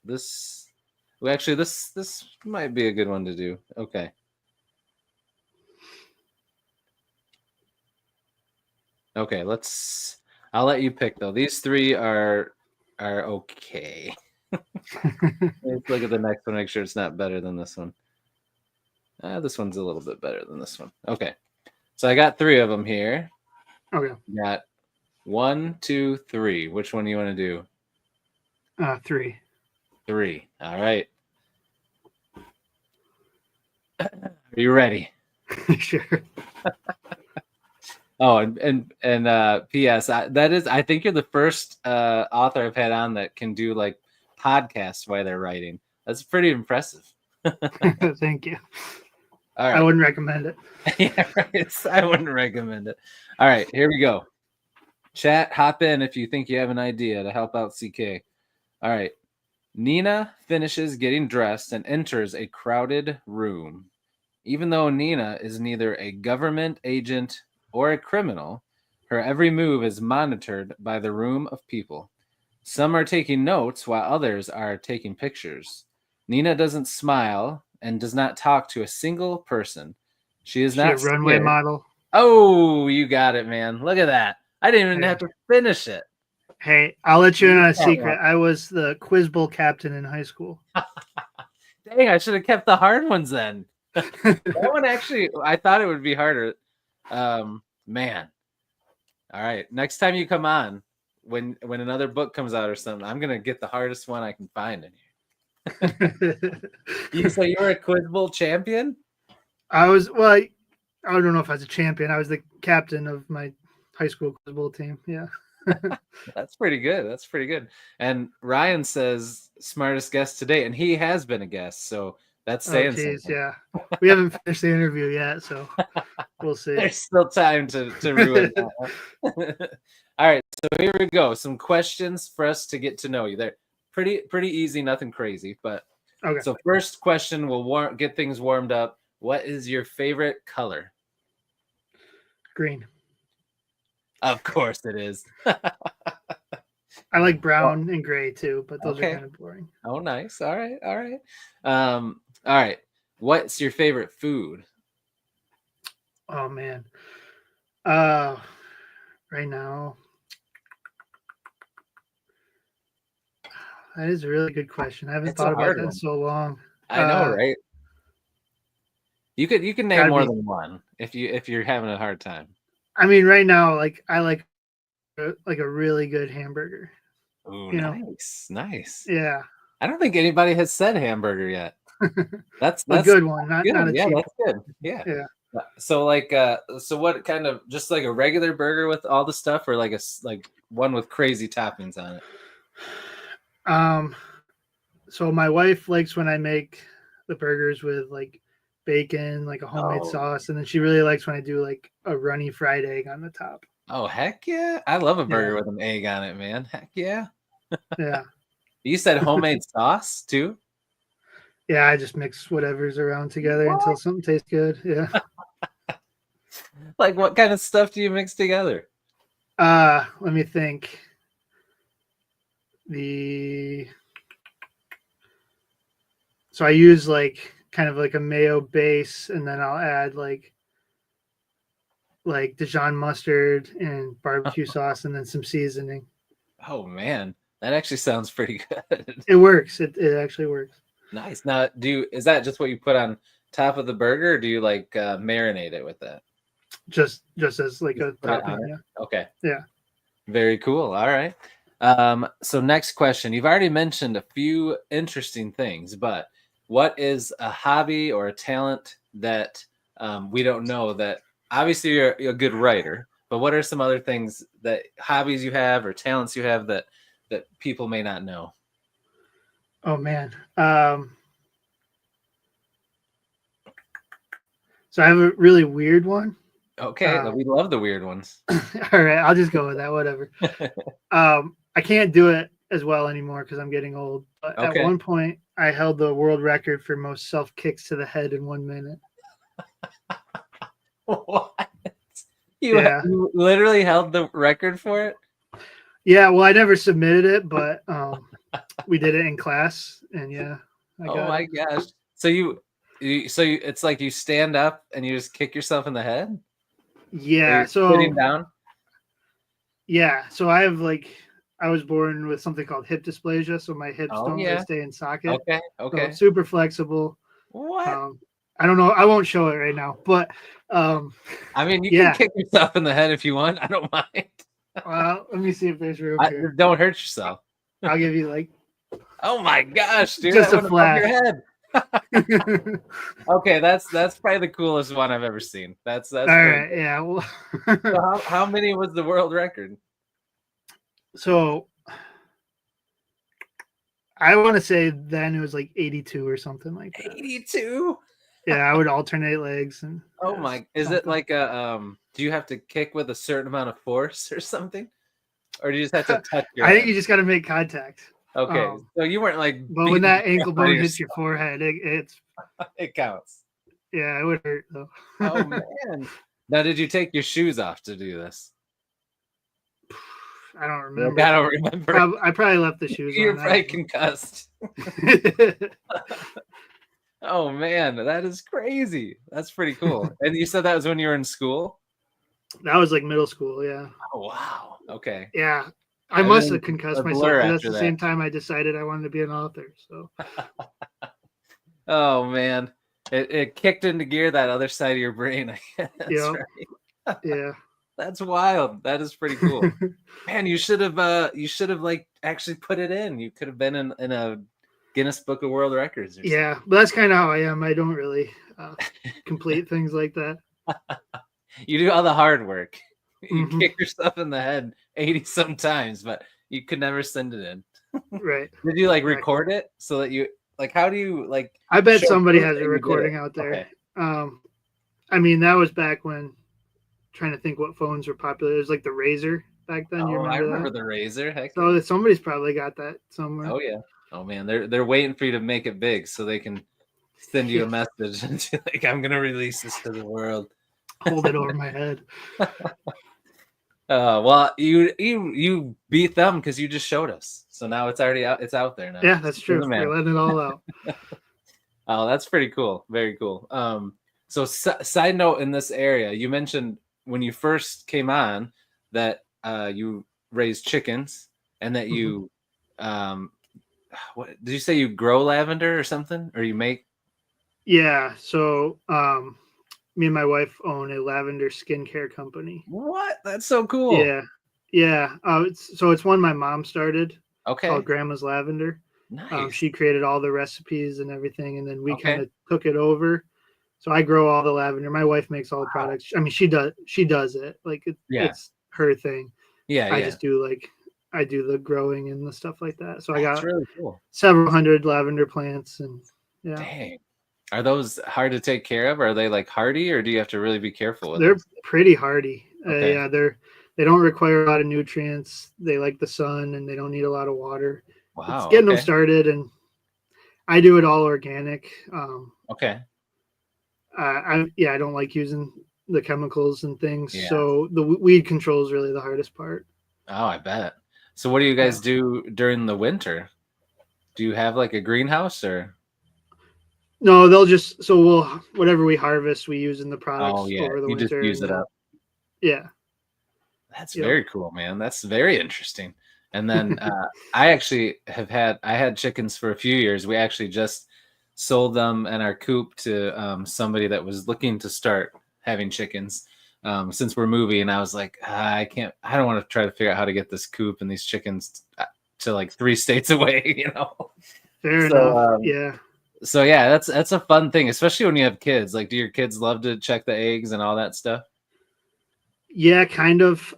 This might be a good one to do. Okay. Okay, I'll let you pick though. These 3 are okay. Let's look at the next one, make sure it's not better than this one. This one's a little bit better than this one. Okay. So I got 3 of them here. Okay. Got 1, 2, 3. Which one do you want to do? 3. 3. All right. Are you ready? Sure. Oh, and P.S. I think you're the first author I've had on that can do like podcasts while they're writing. That's pretty impressive. Thank you. All right. I wouldn't recommend it. Yeah, right. I wouldn't recommend it. All right, here we go. Chat, hop in if you think you have an idea to help out CK. All right. Nina finishes getting dressed and enters a crowded room. Even though Nina is neither a government agent or a criminal, her every move is monitored by the room of people. Some are taking notes while others are taking pictures. Nina doesn't smile and does not talk to a single person. She is not a runway scared. model. Oh, you got it, man. Look at that. I didn't even Hey. have to finish it. Hey, I'll let you in on a secret. One. I was the quiz bowl captain in high school. Dang, I should have kept the hard ones then. That one actually, I thought it would be harder. Man. All right. Next time you come on, when another book comes out or something, I'm gonna get the hardest one I can find in here. So you were a quiz bowl champion? I was I don't know if I was a champion. I was the captain of my high school quiz bowl team. Yeah. That's pretty good. That's pretty good. And Ryan says smartest guest today, and he has been a guest, so that's saying something. Yeah. We haven't finished the interview yet, so we'll see. There's still time to ruin that. All right, so here we go. Some questions for us to get to know you. They're pretty easy, nothing crazy. But okay. So first question will get things warmed up. What is your favorite color? Green. Of course it is. I like brown and gray too, but those are kind of boring. Oh, nice. All right. All right. What's your favorite food? Oh man. Right now. That is a really good question. I haven't thought about that in so long. I know, right? You can name more than one if you're having a hard time. I mean, right now, like I like a really good hamburger. Ooh, nice. Yeah. I don't think anybody has said hamburger yet. That's a good one, not a cheap. That's good. Yeah. So so what kind of, just like a regular burger with all the stuff, or like one with crazy toppings on it? So my wife likes when I make the burgers with like bacon, like a homemade sauce, and then she really likes when I do like a runny fried egg on the top. Oh, heck yeah. I love a burger with an egg on it, man. Heck yeah. Yeah. You said homemade sauce too? Yeah, I just mix whatever's around together until something tastes good. Yeah. Like what kind of stuff do you mix together? Let me think. So I use like kind of like a mayo base, and then I'll add like like Dijon mustard and barbecue sauce, and then some seasoning. Oh man, that actually sounds pretty good. It works. It actually works. Nice. Now, is that just what you put on top of the burger, or do you like marinate it with that? Just as like Just a put it topping. on it? Yeah. Okay. Yeah. Very cool. All right. So next question. You've already mentioned a few interesting things, but what is a hobby or a talent that we don't know? That obviously you're a good writer, but what are some other things, that hobbies you have or talents you have that people may not know? Oh man. So I have a really weird one. Okay, we love the weird ones. All right, I'll just go with that. Whatever. I can't do it as well anymore because I'm getting old. But at one point, I held the world record for most self kicks to the head in 1 minute. What? You literally held the record for it? Yeah, well, I never submitted it, but we did it in class, and yeah, I got my gosh! So it's like you stand up and you just kick yourself in the head? Yeah. So sitting down? Yeah. So I was born with something called hip dysplasia, so my hips don't really stay in socket. Okay. So super flexible. What? I don't know. I won't show it right now, but I mean, you can kick yourself in the head if you want. I don't mind. Well, let me see if there's room here. Don't hurt yourself. I'll give you like. Oh my gosh, dude! Just a flash. Your head. Okay, that's probably the coolest one I've ever seen. That's all right. Yeah. Well, so how many was the world record? So I want to say then it was like 82 or something like that. 82? Yeah, I would alternate legs and. Oh my! Is it like a do you have to kick with a certain amount of force or something, or do you just have to touch your? I think you just got to make contact. Okay, so you weren't like. But when that ankle bone hits your forehead, it counts. Yeah, it would hurt though. Oh man! Now, did you take your shoes off to do this? I don't remember. I don't remember. I probably left the shoes. You're probably concussed. Oh man, that is crazy. That's pretty cool. And you said that was when you were in school? That was like middle school, yeah. Oh wow. Okay. Yeah. I must have concussed myself because that's the same time I decided I wanted to be an author. So oh man. It kicked into gear that other side of your brain, I guess. Yeah. Right? Yeah. That's wild. That is pretty cool. Man, you should have like actually put it in. You could have been in a Guinness Book of World Records. Yeah, but that's kind of how I am. I don't really complete things like that. You do all the hard work. You kick yourself in the head 80 sometimes, but you could never send it in. Right. Did you like record it so that you like? How do you like? I bet somebody has a recording out there. Okay. I mean, that was back when. Trying to think what phones were popular. It was like the Razor back then. You remember I remember that? The Razor. Heck so somebody's probably got that somewhere. Oh yeah. Oh man, they're waiting for you to make it big so they can send you a message and be like, I'm gonna release this to the world. Hold it over my head. Well, you beat them because you just showed us. So now it's already out. It's out there now. Yeah, that's true. We're letting it all out. Oh, that's pretty cool. Very cool. So side note in this area, you mentioned when you first came on that you raised chickens and that you what did you say, you grow lavender or something, or you make? Yeah, so me and my wife own a lavender skincare company. What? That's so cool. Yeah. It's one my mom started. Okay. Called Grandma's Lavender. Nice. She created all the recipes and everything, and then we kind of took it over. So I grow all the lavender. My wife makes all the products. I mean, she does it. Like it's her thing. Yeah. I just do I do the growing and the stuff like that. So I got really cool. several hundred lavender plants, and yeah. Dang. Are those hard to take care of? Are they like hardy, or do you have to really be careful with them? They're pretty hardy. Okay. Yeah, they don't require a lot of nutrients. They like the sun, and they don't need a lot of water. Wow. It's getting them started, and I do it all organic. Okay. I don't like using the chemicals and things. Yeah. So the weed control is really the hardest part. Oh, I bet. So what do you guys do during the winter? Do you have like a greenhouse or? No, they'll just whatever we harvest, we use in the products over the winter. Just use it up. Yeah. That's Yep. very cool, man. That's very interesting. And then I actually I had chickens for a few years. We actually just sold them and our coop to somebody that was looking to start having chickens since we're moving. And I was like, I don't want to try to figure out how to get this coop and these chickens to like 3 states away, you know? Fair So, enough. Yeah. So yeah, that's a fun thing, especially when you have kids. Like, do your kids love to check the eggs and all that stuff? Yeah, kind of.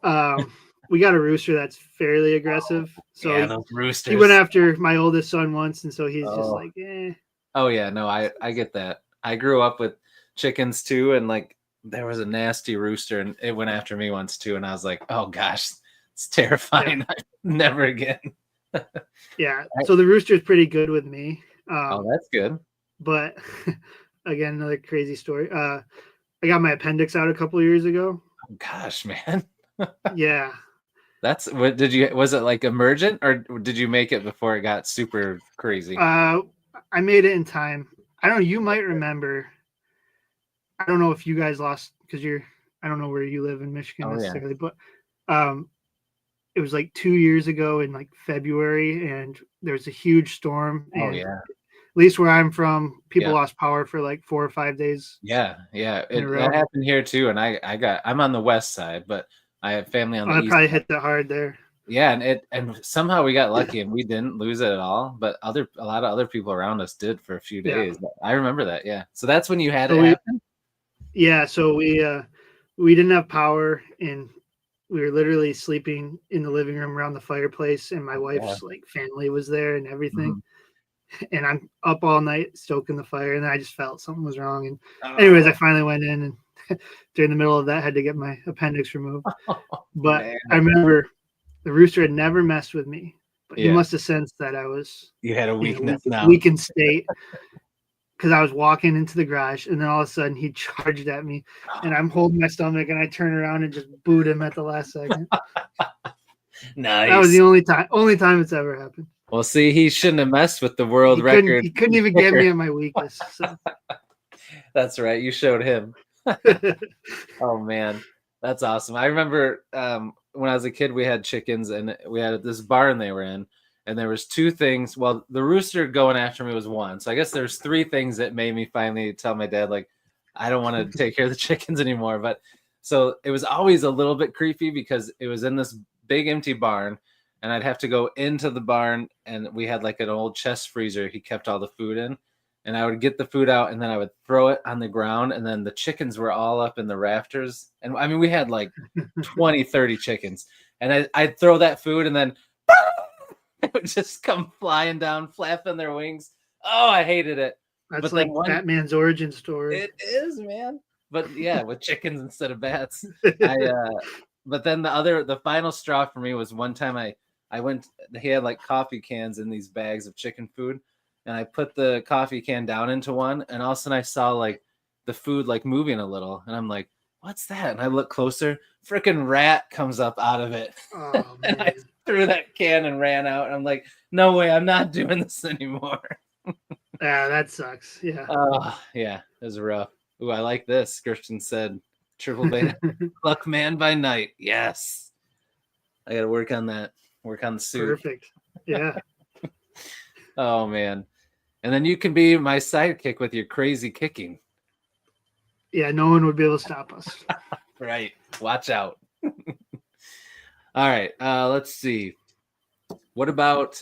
We got a rooster that's fairly aggressive. So Yeah, those roosters. he went after my oldest son once, and so he's just Oh. like, eh. Oh yeah, no, I get that. I grew up with chickens too, and like there was a nasty rooster, and it went after me once too, and I was like, oh gosh, it's terrifying. Yeah. Never again. Yeah. So the rooster's pretty good with me. Oh, that's good. But again, another crazy story. I got my appendix out a couple of years ago. Oh, gosh, man. Yeah. That's what was it like emergent, or did you make it before it got super crazy? I made it in time. I don't know, you might remember. I don't know if you guys lost because I don't know where you live in Michigan necessarily, but it was like 2 years ago in like February, and there was a huge storm. Oh and yeah. At least where I'm from, people lost power for like 4 or 5 days. Yeah. That happened here too, and I'm on the west side, but I have family on the east. Probably hit that hard there. Yeah, and somehow we got lucky and we didn't lose it at all. But a lot of other people around us did for a few days. Yeah. I remember that. Yeah. So that's when you had it happen. Yeah. So we didn't have power, and we were literally sleeping in the living room around the fireplace, and my wife's like family was there and everything. Mm-hmm. And I'm up all night stoking the fire, and then I just felt something was wrong. And anyways, I finally went in, and during the middle of that, had to get my appendix removed. But I remember the rooster had never messed with me, but he must have sensed that I was you had a weakness now, weakened state, because I was walking into the garage, and then all of a sudden he charged at me, and I'm holding my stomach, and I turn around and just boot him at the last second. Nice. That was the only time it's ever happened. Well, see, he shouldn't have messed with the world record. He couldn't even get me at my weakness. So. That's right. You showed him. Oh, man. That's awesome. I remember when I was a kid, we had chickens, and we had this barn they were in, and there was 2 things. Well, the rooster going after me was one. So I guess there's 3 things that made me finally tell my dad, like, I don't want to take care of the chickens anymore. But so it was always a little bit creepy because it was in this big empty barn, and I'd have to go into the barn, and we had like an old chest freezer he kept all the food in, and I would get the food out, and then I would throw it on the ground, and then the chickens were all up in the rafters. And I mean, we had like 20, 30 chickens, and I'd throw that food, and then it would just come flying down, flapping their wings. Oh, I hated it. That's like Batman's origin story. It is, man. But yeah, with chickens instead of bats. But then the final straw for me was one time I went, he had like coffee cans in these bags of chicken food, and I put the coffee can down into one, and all of a sudden I saw like the food like moving a little, and I'm like, what's that? And I look closer, freaking rat comes up out of it. Oh, and I threw that can and ran out, and I'm like, no way, I'm not doing this anymore. Yeah, that sucks. Yeah. Oh, yeah, it was rough. Ooh, I like this. Christian said, triple beta, luck man by night. Yes. I got to work on that. Work on the suit. Perfect. Yeah. Oh, man. And then you can be my sidekick with your crazy kicking. Yeah, no one would be able to stop us. Right. Watch out. All right. Let's see. What about,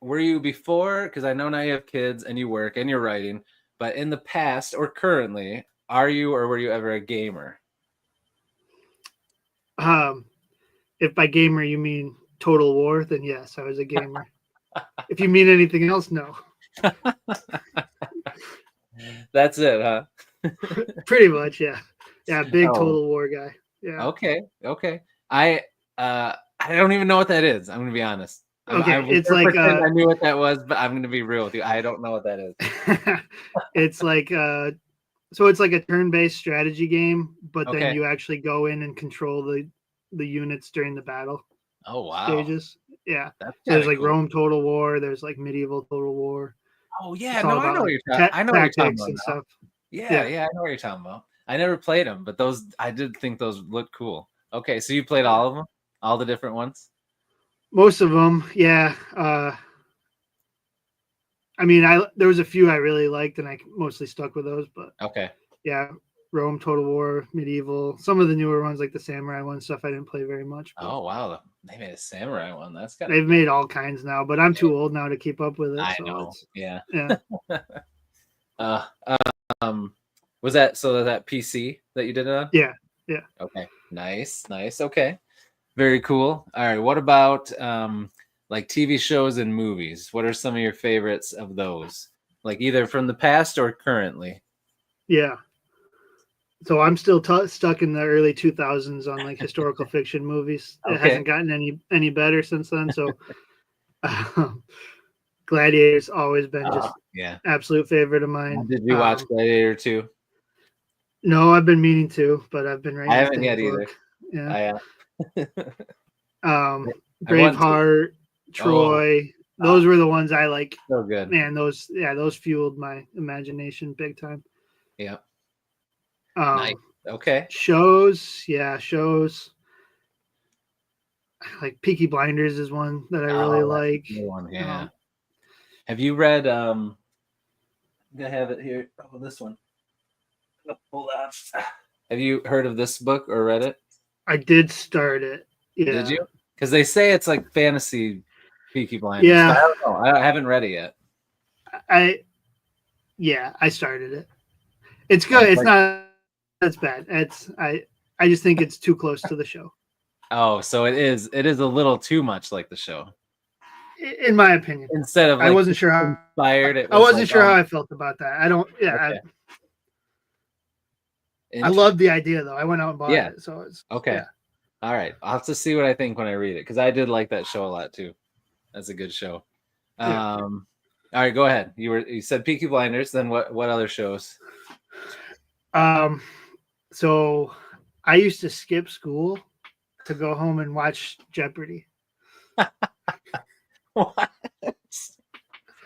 were you before, because I know now you have kids and you work and you're writing, but in the past or currently, are you or were you ever a gamer? If by gamer you mean Total War, then yes, I was a gamer. If you mean anything else, no. That's it, huh? Pretty much, yeah. Yeah, big Total War guy. Yeah. Okay. I don't even know what that is. I'm gonna be honest. Okay, it's like I knew what that was, but I'm gonna be real with you. I don't know what that is. It's like so it's like a turn-based strategy game, but then you actually go in and control the units during the battle. Oh wow. Stages. Yeah. So there's like cool. Rome Total War, there's like medieval Total War. Oh yeah, no, I know what you're talking about. I know what you're talking about. And stuff. Yeah, I know what you're talking about. I never played them, but those I did think those looked cool. Okay, so you played all of them, all the different ones. Most of them, yeah. I mean, there was a few I really liked, and I mostly stuck with those. But Okay. yeah, Rome, Total War, Medieval. Some of the newer ones, like the Samurai one stuff, I didn't play very much. Oh wow, they made a samurai one. That's got. They've made all kinds now, but I'm too old now to keep up with it. I So know. Yeah. yeah. Was that PC that you did it on? Yeah. Okay. Nice. Okay. Very cool. All right. What about like TV shows and movies? What are some of your favorites of those? Like either from the past or currently? Yeah. So I'm still stuck in the early 2000s on like historical fiction movies. It hasn't gotten any better since then. So Gladiator's always been just absolute favorite of mine. Did you watch Gladiator 2? No, I've been meaning to, but I've been writing. I haven't yet either. Yeah. Braveheart, Troy. Those were the ones I like. So good. Man, those fueled my imagination big time. Yeah. Nice. Okay. Shows. Like Peaky Blinders is one that I really like. One, yeah. Have you read I have it here. Oh, this one. Hold on. Have you heard of this book or read it? I did start it. Yeah. Did you? Because they say it's like fantasy Peaky Blinders. Yeah. I don't know. I haven't read it yet. I started it. It's good. It's not that's bad. I just think it's too close to the show. Oh, so it is a little too much like the show. In my opinion. Instead of like, I wasn't sure how inspired. I wasn't sure how I felt about that. I don't I love the idea though. I went out and bought it. So it's okay. Yeah. All right. I'll have to see what I think when I read it, because I did like that show a lot too. That's a good show. All right, go ahead. You said Peaky Blinders, then what other shows? So I used to skip school to go home and watch Jeopardy. What?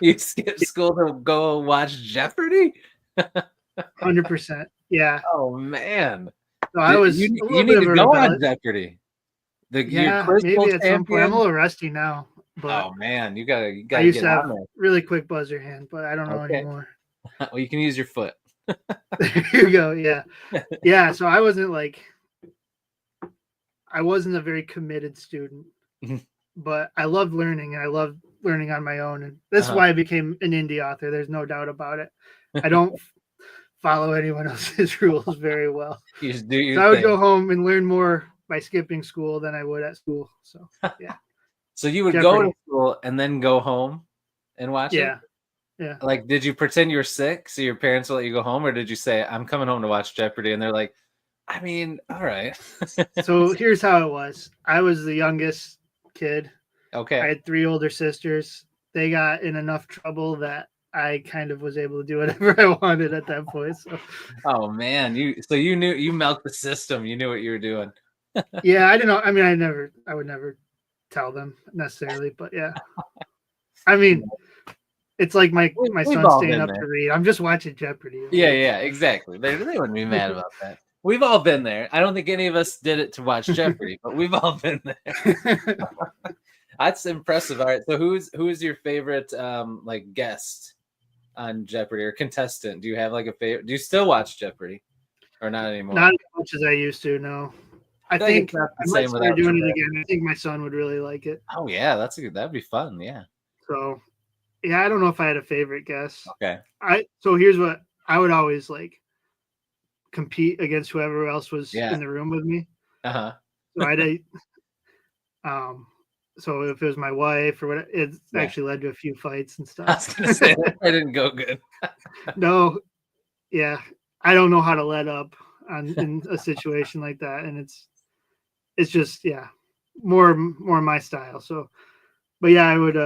You skip school to go watch Jeopardy? 100%. Yeah. Oh man. So I was you need to go on Jeopardy. Maybe at some point. I'm a little rusty now. But oh man, you gotta I used to have really quick buzzer hand, but I don't know anymore. Well, you can use your foot. There you go. Yeah. So I wasn't a very committed student, but I loved learning, and I loved learning on my own, and this is why I became an indie author. There's no doubt about it. I don't follow anyone else's rules very well. You just do your thing. I would go home and learn more by skipping school than I would at school. So yeah. So you would go to school and then go home and watch it? Yeah. Like, did you pretend you were sick so your parents will let you go home, or did you say, I'm coming home to watch Jeopardy? And they're like, I mean, all right. So here's how it was. I was the youngest kid. Okay. I had 3 older sisters. They got in enough trouble that I kind of was able to do whatever I wanted at that point. So. Oh man, you knew, you milked the system. You knew what you were doing. Yeah, I didn't know. I mean, I would never tell them necessarily, but yeah. I mean, it's like my son staying up to read. I'm just watching Jeopardy. Yeah, exactly. They wouldn't be mad about that. We've all been there. I don't think any of us did it to watch Jeopardy, but we've all been there. That's impressive. All right. So who's your favorite like guest on Jeopardy or contestant? Do you have like a favorite? Do you still watch Jeopardy or not anymore? Not as much as I used to, no. I think I might start doing it again. I think my son would really like it. Oh yeah, that'd be fun. Yeah. So yeah, I don't know if I had a favorite guest. Okay. So here's what I would always like compete against whoever else was in the room with me. So so if it was my wife or whatever, it actually led to a few fights and stuff. I was gonna say that didn't go good. No, yeah, I don't know how to let up in a situation like that, and it's just more my style. So, but yeah, I would.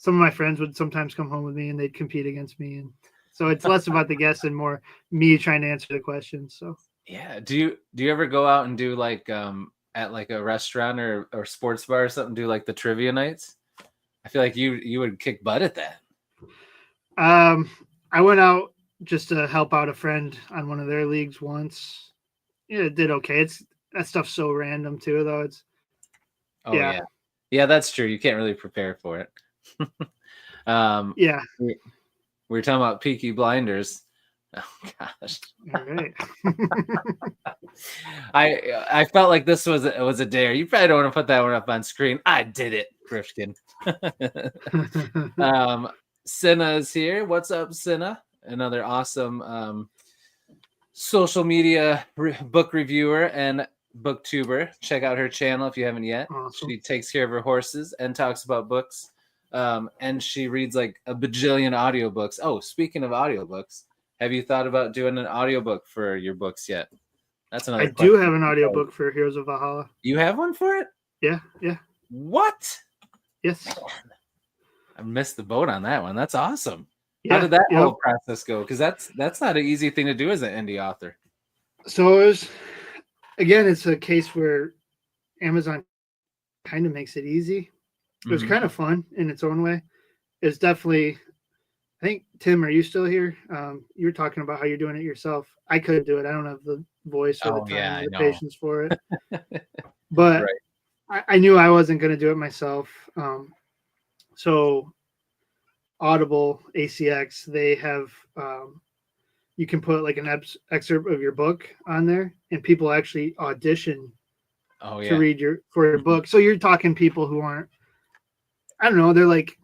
Some of my friends would sometimes come home with me, and they'd compete against me, and so it's less about the guests and more me trying to answer the questions. So yeah, do you ever go out and do like at like a restaurant or sports bar or something, do like the trivia nights? I feel like you would kick butt at that. I went out just to help out a friend on one of their leagues once. Yeah, it did okay. That stuff's so random too, though. It's yeah. Yeah, that's true. You can't really prepare for it. Yeah. We were talking about Peaky Blinders. Oh gosh. All right. I felt like this was a dare. You probably don't want to put that one up on screen. I did it, Grifkin. Cinna is here. What's up, Cinna? Another awesome social media book reviewer and booktuber. Check out her channel if you haven't yet. Awesome. She takes care of her horses and talks about books. And she reads like a bajillion audiobooks. Oh, speaking of audiobooks, have you thought about doing an audiobook for your books yet? That's another I do have an audiobook for Heroes of Valhalla. You have one for it? Yeah. What? Yes. Man, I missed the boat on that one. That's awesome. Yeah, how did that whole process go? Because that's not an easy thing to do as an indie author. So it's a case where Amazon kind of makes it easy. It was kind of fun in its own way. It's definitely, I think, Tim, are you still here? You were talking about how you're doing it yourself. I couldn't do it. I don't have the voice or the time or the patience for it. But I knew I wasn't going to do it myself. So Audible, ACX, they have, you can put like an excerpt of your book on there, and people actually audition to read for your book. So you're talking people who aren't, I don't know, they're like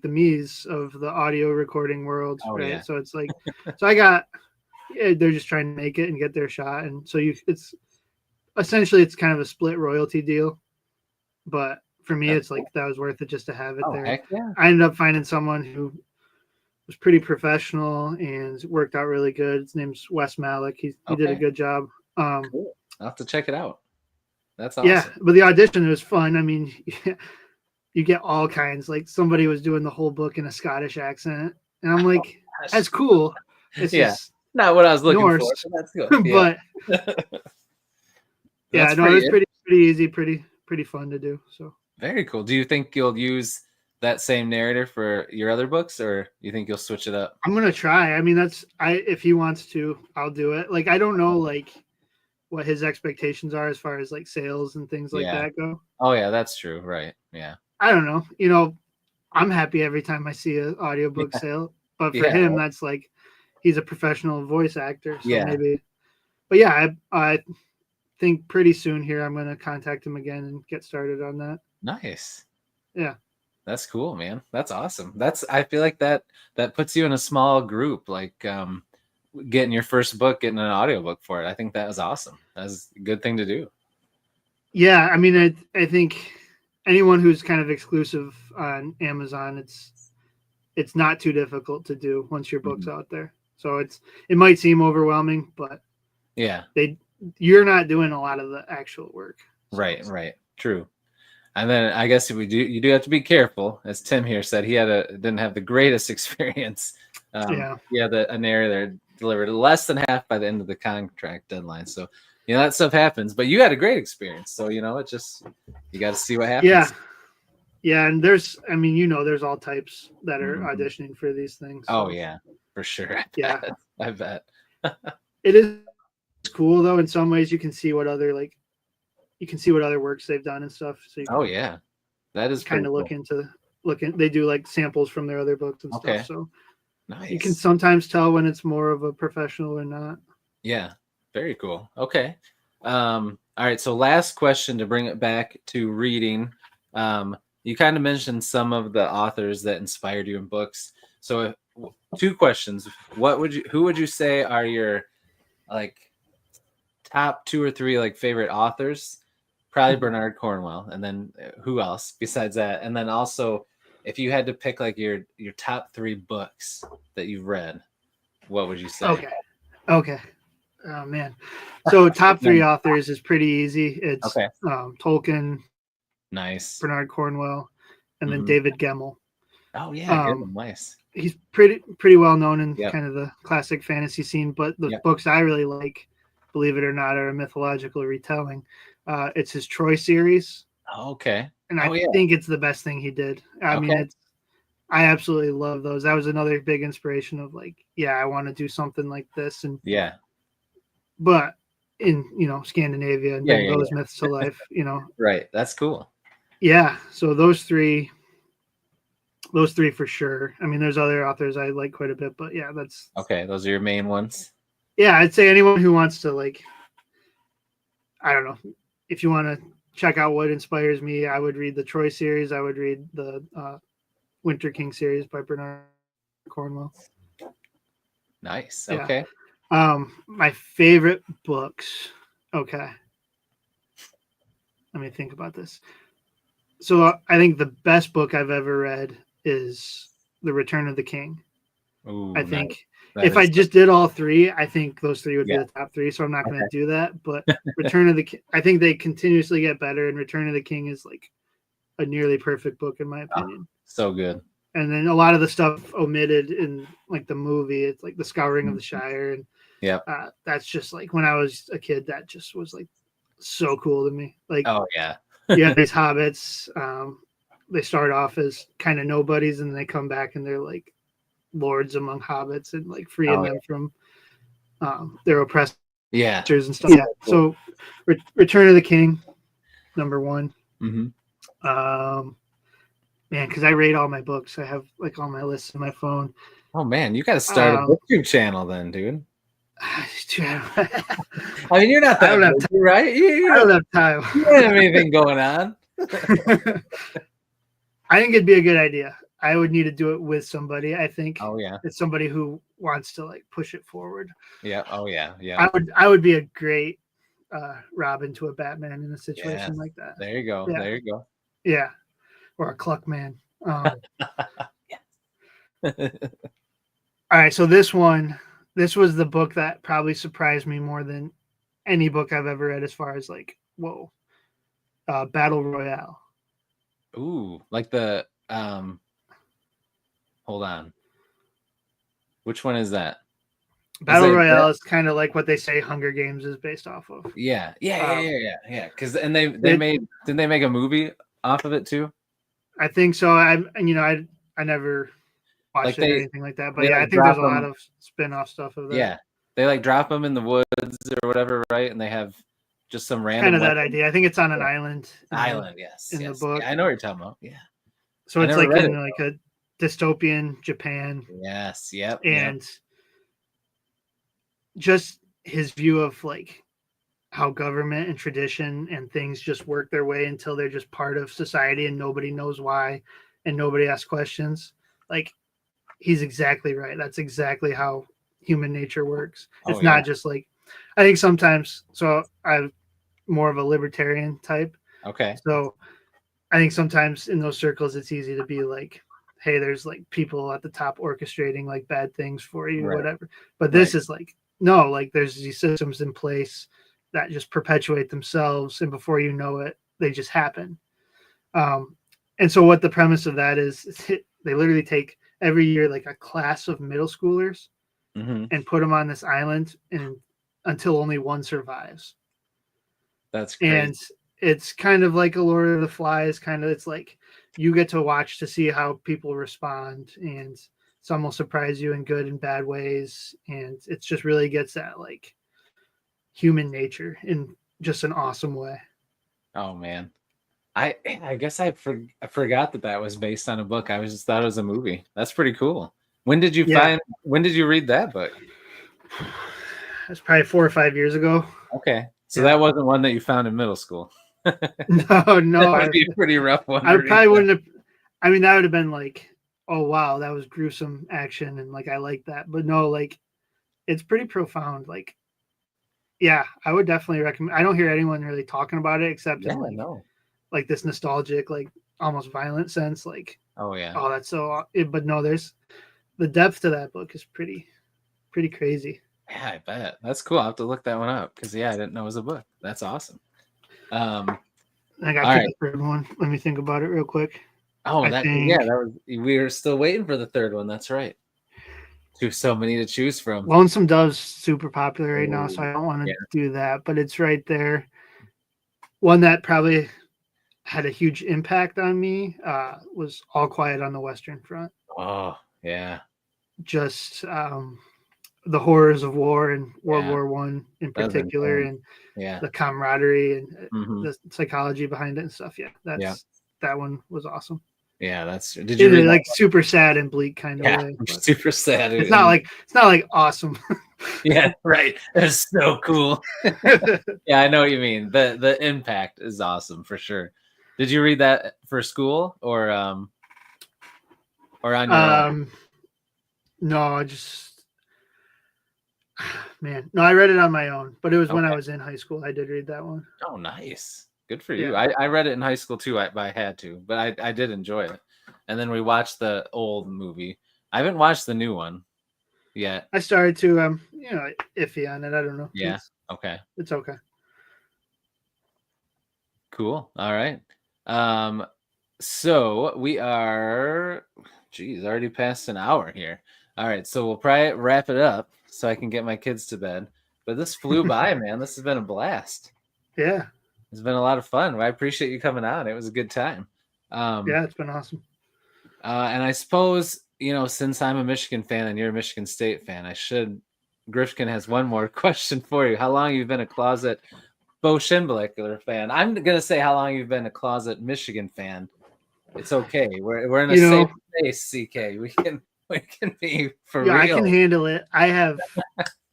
the me's of the audio recording world, right? Yeah. So it's like, they're just trying to make it and get their shot, and so it's essentially it's kind of a split royalty deal, but for me, it's like that was worth it just to have it there. Heck yeah. I ended up finding someone who was pretty professional and worked out really good. His name's Wes Malik. He did a good job. Cool. I'll have to check it out. That's awesome. Yeah, but the audition was fun. I mean, you get all kinds. Like somebody was doing the whole book in a Scottish accent, and I'm like, that's cool. It's just not what I was looking for. That's good. Yeah. But yeah, no, it was pretty easy, pretty fun to do. So very cool. Do you think you'll use that same narrator for your other books, or you think you'll switch it up? I'm gonna try. I mean, if he wants to, I'll do it. Like I don't know like what his expectations are as far as like sales and things like that go. Oh yeah, that's true. Right. Yeah. I don't know. You know, I'm happy every time I see an audiobook sale, but for him, that's like he's a professional voice actor. So maybe. But yeah, I think pretty soon here I'm gonna contact him again and get started on that. Nice. Yeah. That's cool, man. That's awesome. I feel like that puts you in a small group, like getting your first book, getting an audiobook for it. I think that was awesome. That's a good thing to do. Yeah, I mean, I think anyone who's kind of exclusive on Amazon, it's not too difficult to do once your book's out there. So it might seem overwhelming, but you're not doing a lot of the actual work. So right. True. And then I guess you do have to be careful, as Tim here said. He didn't have the greatest experience. He had a narrator delivered less than half by the end of the contract deadline. So that stuff happens. But you had a great experience. So it just you got to see what happens. Yeah, and there's all types that are auditioning for these things. So. Oh yeah, for sure. I bet. It is cool though. In some ways, you can see what other works they've done and stuff. So that is kind of cool. They do like samples from their other books and stuff. So nice. You can sometimes tell when it's more of a professional or not. Yeah, very cool. Okay. All right. So last question to bring it back to reading. You kind of mentioned some of the authors that inspired you in books. So 2 questions. Who would you say are your like top 2 or 3 like favorite authors? Probably Bernard Cornwell, and then who else besides that? And then also, if you had to pick like your top 3 books that you've read, what would you say? Okay. Oh man. So top 3 authors is pretty easy. It's Tolkien, nice, Bernard Cornwell, and then David Gemmell. Oh yeah, good, nice. He's pretty well known in kind of the classic fantasy scene, but the books I really like, believe it or not, are a mythological retelling. It's his Troy series. Okay. And I think it's the best thing he did. I mean, I absolutely love those. That was another big inspiration of like, yeah, I want to do something like this, and Yeah. but in Scandinavia and bring Yeah. those myths to life. Right. That's cool. Yeah. So those three for sure. I mean, there's other authors I like quite a bit, but yeah, that's okay. Those are your main ones. Yeah, I'd say anyone who wants to like, I don't know, if you want to check out what inspires me, I would read the Troy series. I would read the Winter King series by Bernard Cornwell. Nice. Yeah. Okay. My favorite books. Okay. Let me think about this. So I think the best book I've ever read is The Return of the King. Ooh, I think nice. if I just did all three, I think those three would be the top three. So I'm not going to do that. But Return of the King, I think they continuously get better, and Return of the King is like a nearly perfect book in my opinion. So good. And then a lot of the stuff omitted in like the movie, it's like the Scouring of the Shire, and that's just like when I was a kid, that just was like so cool to me. Like, oh yeah, yeah, these hobbits, they start off as kind of nobodies, and they come back and they're like lords among hobbits and like freeing them from their oppressors and stuff. Yeah. So Return of the King, number one. Mm-hmm. Man, because I rate all my books. I have like all my lists on my phone. Oh man, you got to start a booktube channel then, dude. I mean, you're not that busy, right? I don't have time. You don't have anything going on. I think it'd be a good idea. I would need to do it with somebody. I think. Oh yeah. It's somebody who wants to like push it forward. Yeah. Oh yeah. Yeah. I would be a great Robin to a Batman in a situation like that. There you go. Yeah. There you go. Yeah. Or a Cluck Man. All right. So this was the book that probably surprised me more than any book I've ever read as far as like, whoa, Battle Royale. Ooh, like the, hold on. Which one is that? Battle Royale is kind of like what they say Hunger Games is based off of. Yeah. Because didn't they make a movie off of it too? I think so. I never watched it or anything like that, but yeah, I think there's a lot of spin-off stuff of that. Yeah, they like drop them in the woods or whatever, right? And they have just some random kind of that idea. I think it's on an island. Yes, in the book. Yeah, I know what you're talking about. Yeah. So it's like in like a dystopian Japan. Yes. Yep. And just his view of like how government and tradition and things just work their way until they're just part of society and nobody knows why and nobody asks questions. Like, he's exactly right. That's exactly how human nature works. It's not just like, I think sometimes, so I'm more of a libertarian type. Okay. So I think sometimes in those circles, it's easy to be like, hey, there's like people at the top orchestrating like bad things for you, whatever. But this is like, no, like there's these systems in place that just perpetuate themselves, and before you know it, they just happen. And so what the premise of that is they literally take every year like a class of middle schoolers and put them on this island and until only one survives. That's crazy. And it's kind of like a Lord of the Flies kind of, it's like you get to watch to see how people respond, and some will surprise you in good and bad ways, and it just really gets at like human nature in just an awesome way. Oh man, I guess I forgot that was based on a book. I just thought it was a movie. That's pretty cool. When did you read that book? That's probably 4 or 5 years ago. Okay, so that wasn't one that you found in middle school. No, that would be a pretty rough one. I probably wouldn't have. I mean, that would have been like, oh wow, that was gruesome action, and like I like that. But no, like it's pretty profound. Like, yeah, I would definitely recommend. I don't hear anyone really talking about it except in like this nostalgic, like almost violent sense. Like, oh yeah, oh that's so. But no, there's the depth to that book is pretty crazy. Yeah, I bet. That's cool. I'll have to look that one up because I didn't know it was a book. That's awesome. I got the third one. Let me think about it real quick. Oh, we were still waiting for the third one. That's right. So many to choose from. Lonesome Dove's super popular right now, so I don't want to do that, but it's right there. One that probably had a huge impact on me was All Quiet on the Western Front. Oh, yeah. just the horrors of war and World Yeah. War One in That was particular, insane. and Yeah. the camaraderie and Hmm. the psychology behind it and stuff. Yeah, Yeah. that one was awesome. Yeah. Did you In read a that? like super sad and bleak kind of Yeah. way, but Super sad. it's not like awesome. Yeah, right. It's so cool. Yeah, I know what you mean. The impact is awesome for sure. Did you read that for school or on your own? No, I just man, no, I read it on my own, but it was when I Okay. was in high school. I did read that one. Oh, nice. Good for you. Yeah, I read it in high school too, but I had to. But I did enjoy it. And then we watched the old movie. I haven't watched the new one yet. I started to iffy on it. I don't know. Yeah. Okay. It's okay. Cool. All right. So we are, geez, already past an hour here. All right, so we'll probably wrap it up so I can get my kids to bed. But this flew by, man. This has been a blast. Yeah, It's been a lot of fun. I appreciate you coming on. It was a good time. yeah, it's been awesome. And I suppose, since I'm a Michigan fan and you're a Michigan State fan, Grifkin has one more question for you. How long have you been a closet Bo Schembechler fan? I'm going to say how long you've been a closet Michigan fan. It's okay. We're in a safe space, CK. We can be for real. I can handle it. I have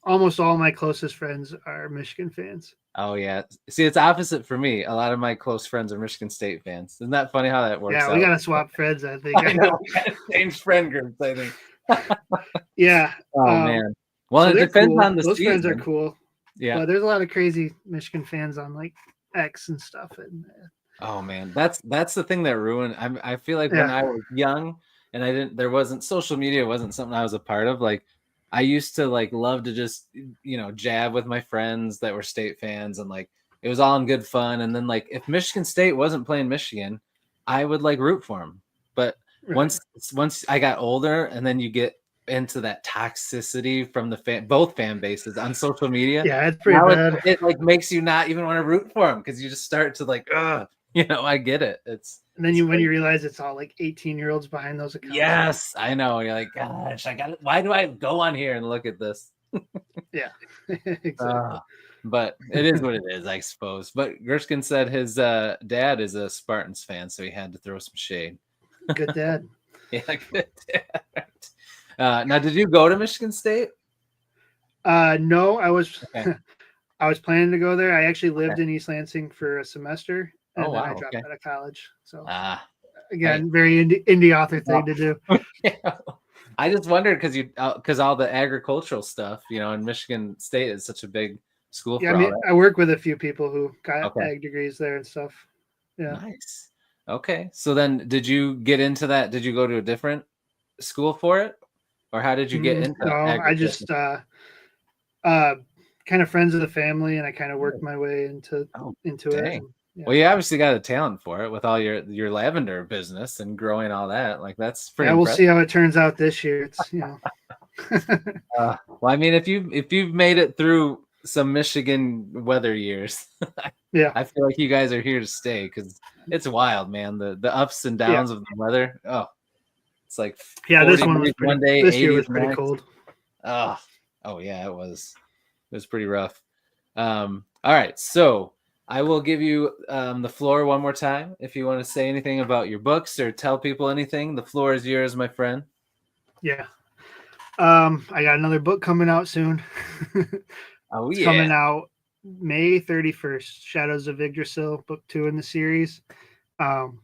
almost all my closest friends are Michigan fans. Oh yeah. See, it's opposite for me. A lot of my close friends are Michigan State fans. Isn't that funny how that works out? Yeah, we gotta swap friends, I think. I know. We gotta change friend groups, I think. Yeah. Oh man. Well, so it depends cool. on the Those season. friends are cool. Yeah. But there's a lot of crazy Michigan fans on like X and stuff. And oh man, that's the thing that ruined. I feel like when I was young and there wasn't social media, wasn't something I was a part of. Like I used to like love to just jab with my friends that were State fans, and like it was all in good fun. And then like if Michigan State wasn't playing Michigan, I would like root for them. But once I got older, and then you get into that toxicity from both fan bases on social media. Yeah, it's pretty bad. It like makes you not even want to root for them because you just start to like, I get it. And then when you realize it's all like 18-year-olds behind those accounts. Yes, I know. You're like, gosh, why do I go on here and look at this? Yeah, exactly. But it is what it is, I suppose. But Gershkin said his dad is a Spartans fan, so he had to throw some shade. Good dad. Yeah, good dad. Now, did you go to Michigan State? No, I was I was planning to go there. I actually lived in East Lansing for a semester, and then I dropped out of college. So again, very indie author thing to do. Yeah. I just wondered because all the agricultural stuff, and Michigan State is such a big school. Yeah, I work with a few people who got ag degrees there and stuff. Yeah, nice. Okay, so then did you get into that? Did you go to a different school for it, or how did you get into? No, I just kind of friends of the family, and I kind of worked my way into it. Yeah. Well, you obviously got a talent for it with all your lavender business and growing all that. Like that's pretty. Yeah, we'll see how it turns out this year. It's well, I mean, if you've made it through some Michigan weather years, yeah, I feel like you guys are here to stay because it's wild, man. The ups and downs of the weather. Oh, it's like this one was one day. This year was pretty cold. Oh yeah, it was pretty rough. All right, so I will give you the floor one more time. If you want to say anything about your books or tell people anything, the floor is yours, my friend. Yeah. I got another book coming out soon. It's coming out May 31st, Shadows of Yggdrasil, book 2 in the series. And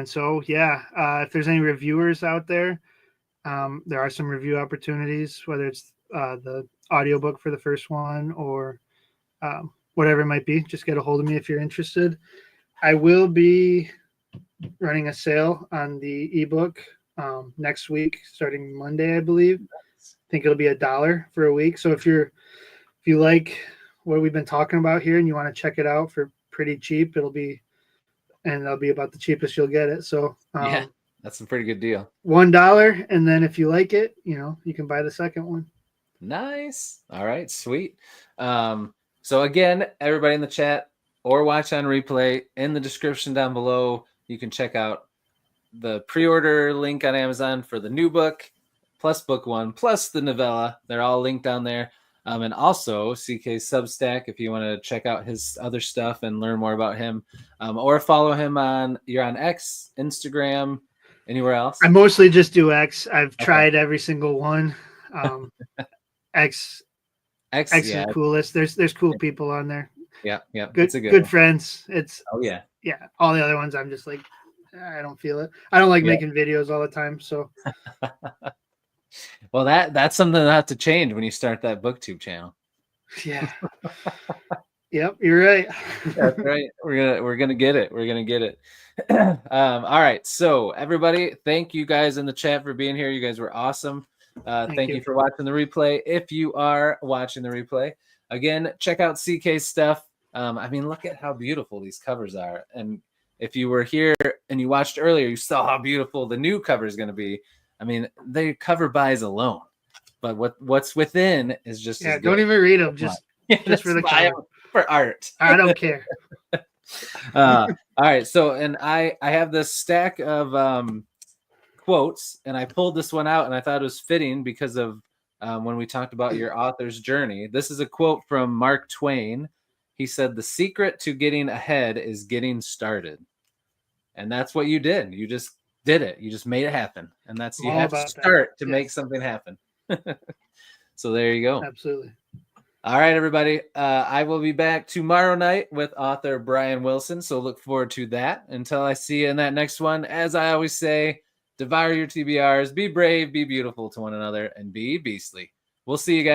so, if there's any reviewers out there, there are some review opportunities, whether it's the audiobook for the first one or whatever it might be. Just get a hold of me if you're interested. I will be running a sale on the ebook next week, starting Monday, I believe. I think it'll be $1 for a week. So if you like what we've been talking about here and you want to check it out for pretty cheap, that'll be about the cheapest you'll get it. So that's a pretty good deal. $1, and then if you like it, you can buy the second one. Nice. All right, sweet. So again, everybody in the chat or watch on replay, in the description down below, you can check out the pre-order link on Amazon for the new book, plus book one, plus the novella. They're all linked down there. And also CK's Substack, if you want to check out his other stuff and learn more about him, or follow him you're on X, Instagram, anywhere else? I mostly just do X. I've tried every single one. X is the coolest. There's cool people on there. Yeah. Good friends. Yeah. All the other ones, I'm just like, I don't feel it. I don't like making videos all the time. So, well, that's something that'll have to change when you start that booktube channel. Yeah. Yep, you're right. That's right. We're gonna get it. We're gonna get it. All right. So everybody, thank you guys in the chat for being here. You guys were awesome. Thank you for watching the replay. If you are watching the replay, again, check out CK's stuff. I mean, look at how beautiful these covers are. And if you were here and you watched earlier, you saw how beautiful the new cover is going to be. I mean, they cover buys alone, but what's within is just don't even read them. Just for the cover. For art. I don't care. All right. So, and I have this stack of quotes, and I pulled this one out, and I thought it was fitting because of when we talked about your author's journey. This is a quote from Mark Twain. He said, "The secret to getting ahead is getting started." And that's what you did. You just did it. You just made it happen. And that's, you have to start to make something happen. So there you go. Absolutely. All right, everybody. I will be back tomorrow night with author Brian Wilson. So look forward to that. Until I see you in that next one, as I always say, devour your TBRs, be brave, be beautiful to one another, and be beastly. We'll see you guys.